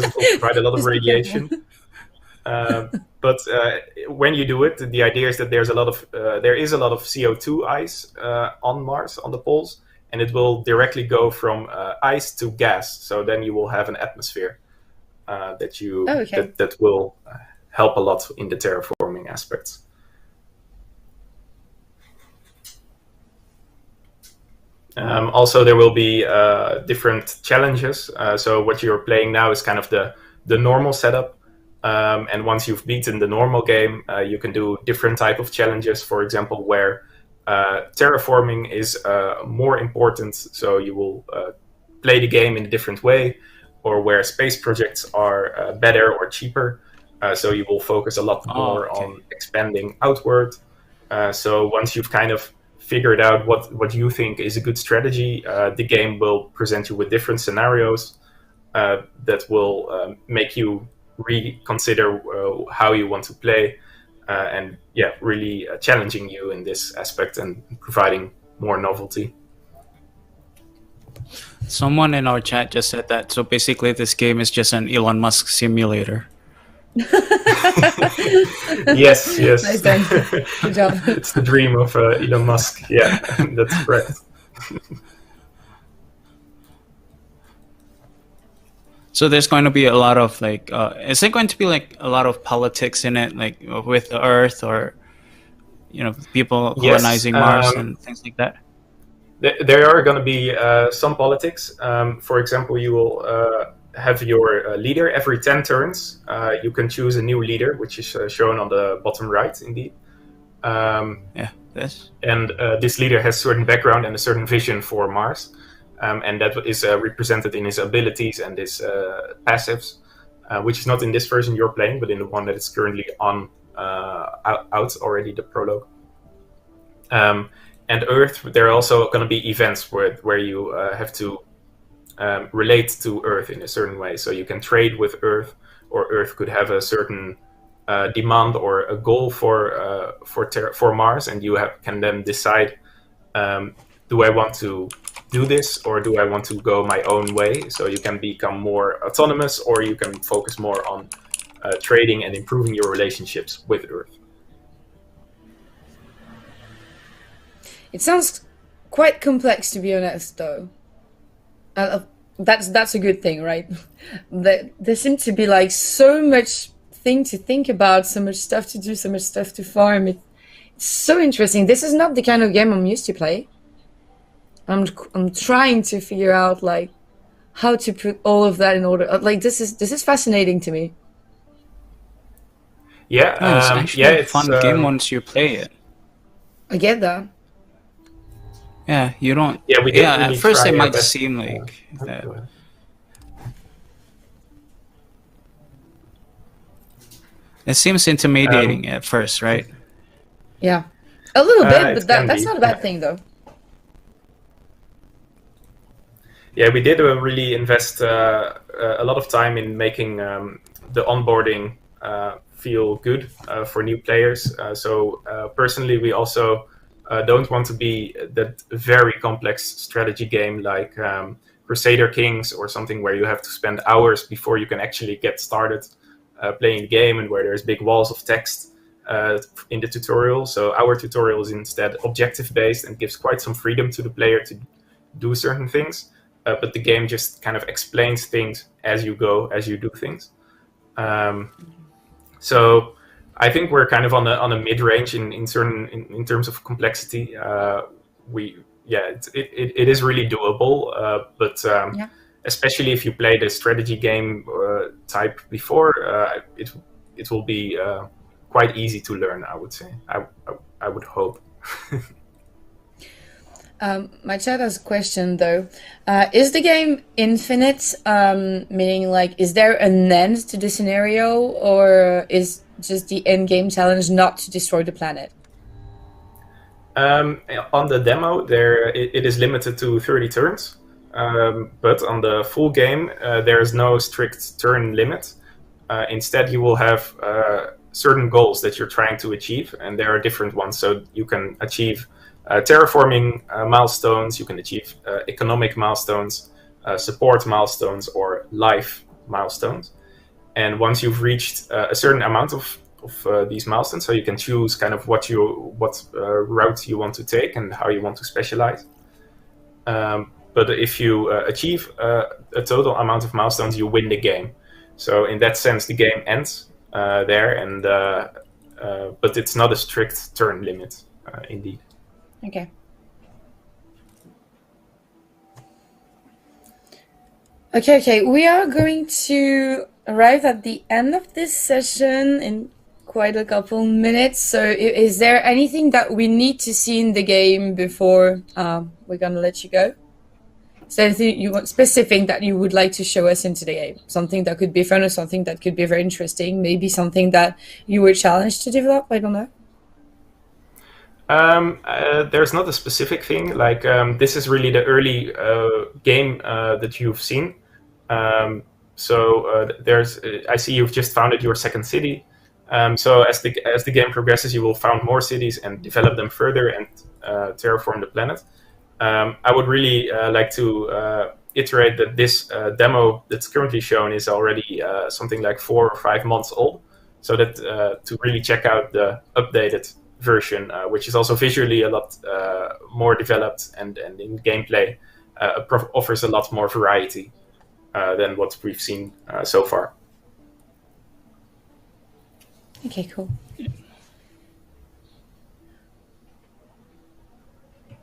S15: it will provide a lot of radiation. But when you do it, the idea is that there is a lot of CO2 ice on Mars, on the poles, and it will directly go from ice to gas. So then you will have an atmosphere that will help a lot in the terraforming aspects. Also, there will be different challenges. So what you're playing now is kind of the normal setup. And once you've beaten the normal game, you can do different type of challenges. For example, where terraforming is more important, so you will play the game in a different way, or where space projects are better or cheaper. So you will focus a lot more on expanding outward. So once you've kind of figured out what you think is a good strategy, the game will present you with different scenarios that will make you reconsider how you want to play, and really challenging you in this aspect and providing more novelty.
S10: Someone in our chat just said that, so basically this game is just an Elon Musk simulator.
S15: Yes.
S9: Nice done. Good job.
S15: It's the dream of Elon Musk. Yeah, that's correct.
S10: So there's going to be a lot of is there going to be a lot of politics in it, like with the Earth, or people colonizing Mars and things like that?
S15: There are going to be some politics. For example, you will have your leader every 10 turns. You can choose a new leader, which is shown on the bottom right, indeed.
S10: This.
S15: And this leader has certain background and a certain vision for Mars. And that is represented in his abilities and his passives, which is not in this version you're playing, but in the one that is currently on out already, the prologue. And Earth, there are also going to be events where you have to relate to Earth in a certain way. So you can trade with Earth, or Earth could have a certain demand or a goal for Mars, and you can then decide, do I want to do this, or do I want to go my own way? So you can become more autonomous, or you can focus more on trading and improving your relationships with Earth.
S9: It sounds quite complex, to be honest, though. That's a good thing, right? There seems to be so much thing to think about, so much stuff to do, so much stuff to farm. It's so interesting. This is not the kind of game I'm used to play. I'm trying to figure out how to put all of that in order. This is fascinating to me.
S15: Yeah,
S10: it's actually a fun game once you play it.
S9: I get that.
S10: Yeah, you don't.
S15: Yeah, we did.
S10: Yeah,
S15: really
S10: at first it might
S15: best.
S10: seem like that. It seems intimidating at first, right?
S9: Yeah, a little bit, but that's
S15: be.
S9: not a bad thing, though.
S15: Yeah, we did really invest a lot of time in making the onboarding feel good for new players. So personally, we also don't want to be that very complex strategy game like Crusader Kings or something where you have to spend hours before you can actually get started playing the game, and where there's big walls of text. in the tutorial. So our tutorial is instead objective-based and gives quite some freedom to the player to do certain things. But the game just kind of explains things as you go, as you do things. So I think we're kind of on a mid-range in terms of complexity. It is really doable, but especially if you played a strategy game type before, it will be quite easy to learn, I would say. I would hope.
S9: My chat has a question though. Is the game infinite? Meaning, like, is there an end to the scenario, or is just the end game challenge not to destroy the planet?
S15: On the demo, it is limited to 30 turns, but on the full game, there is no strict turn limit. Instead, you will have certain goals that you're trying to achieve, and there are different ones. So you can achieve terraforming milestones, you can achieve economic milestones, support milestones, or life milestones. And once you've reached a certain amount of these milestones, so you can choose kind of what route you want to take and how you want to specialize. But if you achieve a total amount of milestones, you win the game. So in that sense, the game ends there, and but it's not a strict turn limit, indeed.
S9: Okay. Okay. We are going to arrive at the end of this session in quite a couple minutes. So is there anything that we need to see in the game before we're going to let you go? Is there anything you want specific that you would like to show us into the game? Something that could be fun or something that could be very interesting? Maybe something that you were challenged to develop? I don't know.
S15: There's not a specific thing. Like this is really the early game that you've seen. I see you've just founded your second city. So as the game progresses, you will found more cities and develop them further and terraform the planet. I would really like to iterate that this demo that's currently shown is already something like 4 or 5 months old. So that to really check out the updated version, which is also visually a lot more developed and in gameplay offers a lot more variety than what we've seen so far.
S9: Okay, cool.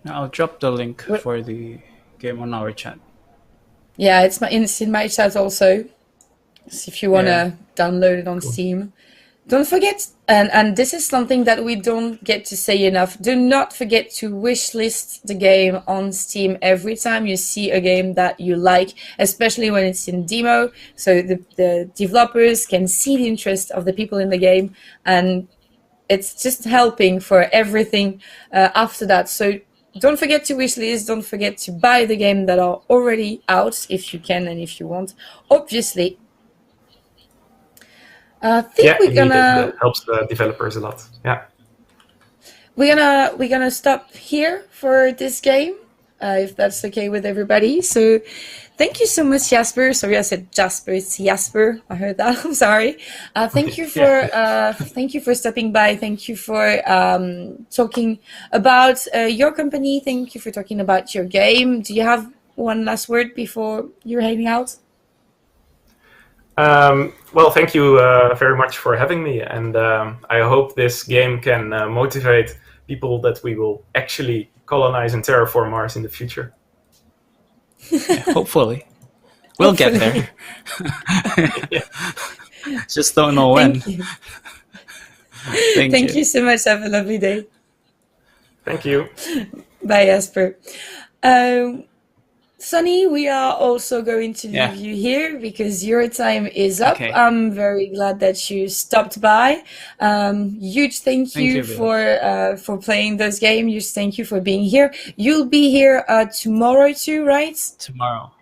S10: I'll drop the link for the game on our chat.
S9: Yeah, it's in my chat also. So if you want to download it on Steam. Don't forget, and this is something that we don't get to say enough, do not forget to wishlist the game on Steam every time you see a game that you like, especially when it's in demo, so the developers can see the interest of the people in the game, and it's just helping for everything after that. So don't forget to wishlist, don't forget to buy the game that are already out, if you can and if you want, obviously. I think we're gonna.
S15: It helps the developers a lot. Yeah.
S9: We're gonna stop here for this game, if that's okay with everybody. So, thank you so much, Jasper. Sorry, I said Jasper. It's Jasper. I heard that. I'm sorry. Thank you for stopping by. Thank you for talking about your company. Thank you for talking about your game. Do you have one last word before you're heading out?
S15: Well, thank you very much for having me, and I hope this game can motivate people that we will actually colonize and terraform Mars in the future.
S10: Yeah, hopefully. We'll get there. Just don't know when.
S9: Thank you. Thank you so much. Have a lovely day.
S15: Thank you.
S9: Bye, Jasper. Soni, we are also going to leave you here because your time is up.
S10: Okay.
S9: I'm very glad that you stopped by. Huge thank you for playing this game. Huge thank you for being here. You'll be here tomorrow too, right?
S10: Tomorrow,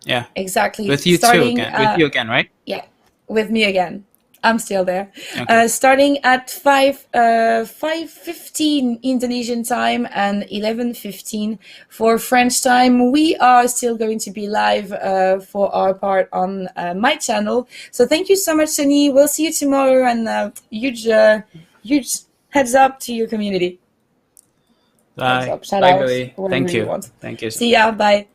S10: yeah.
S9: Exactly.
S10: With you too again. With you again, right?
S9: Yeah, with me again. I'm still there.
S10: Okay.
S9: Starting at 5:15 Indonesian time and 11:15 for French time. We are still going to be live for our part on my channel. So thank you so much, Soni. We'll see you tomorrow, and huge huge heads up to your community.
S10: Bye.
S9: Up, shout
S10: Bye,
S9: out,
S10: Billy. Thank you.
S9: Want.
S10: Thank you.
S9: See ya. Bye.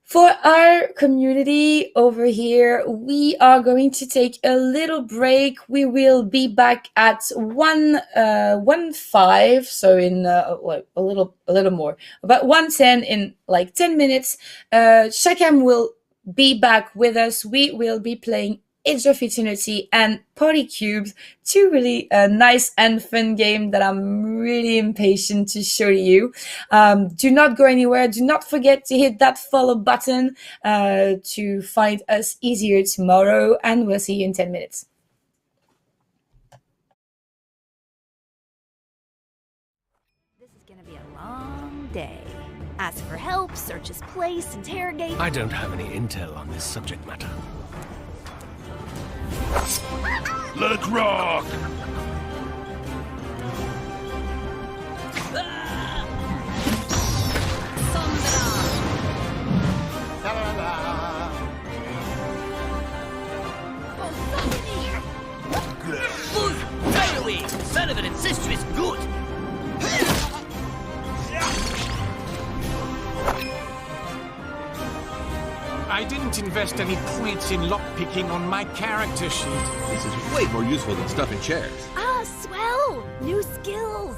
S9: For our community over here, we are going to take a little break. We will be back at 1:05, so in a little more, about 1:10 in like 10 minutes. Shakam will be back with us. We will be playing Age of Eternity and Party Cubes, two really nice and fun games that I'm really impatient to show you. Do not go anywhere. Do not forget to hit that follow button to find us easier tomorrow, and we'll see you in 10 minutes.
S16: This is gonna be a long day. Ask for help, search his place, interrogate.
S3: I don't have any intel on this subject matter.
S6: Let's rock!
S17: Finally! Son of an incestuous good!
S7: I didn't invest any points in lockpicking on my character sheet.
S18: This is way more useful than stuffing chairs.
S16: Ah, swell! New skills!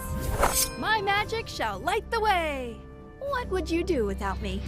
S16: My magic shall light the way! What would you do without me?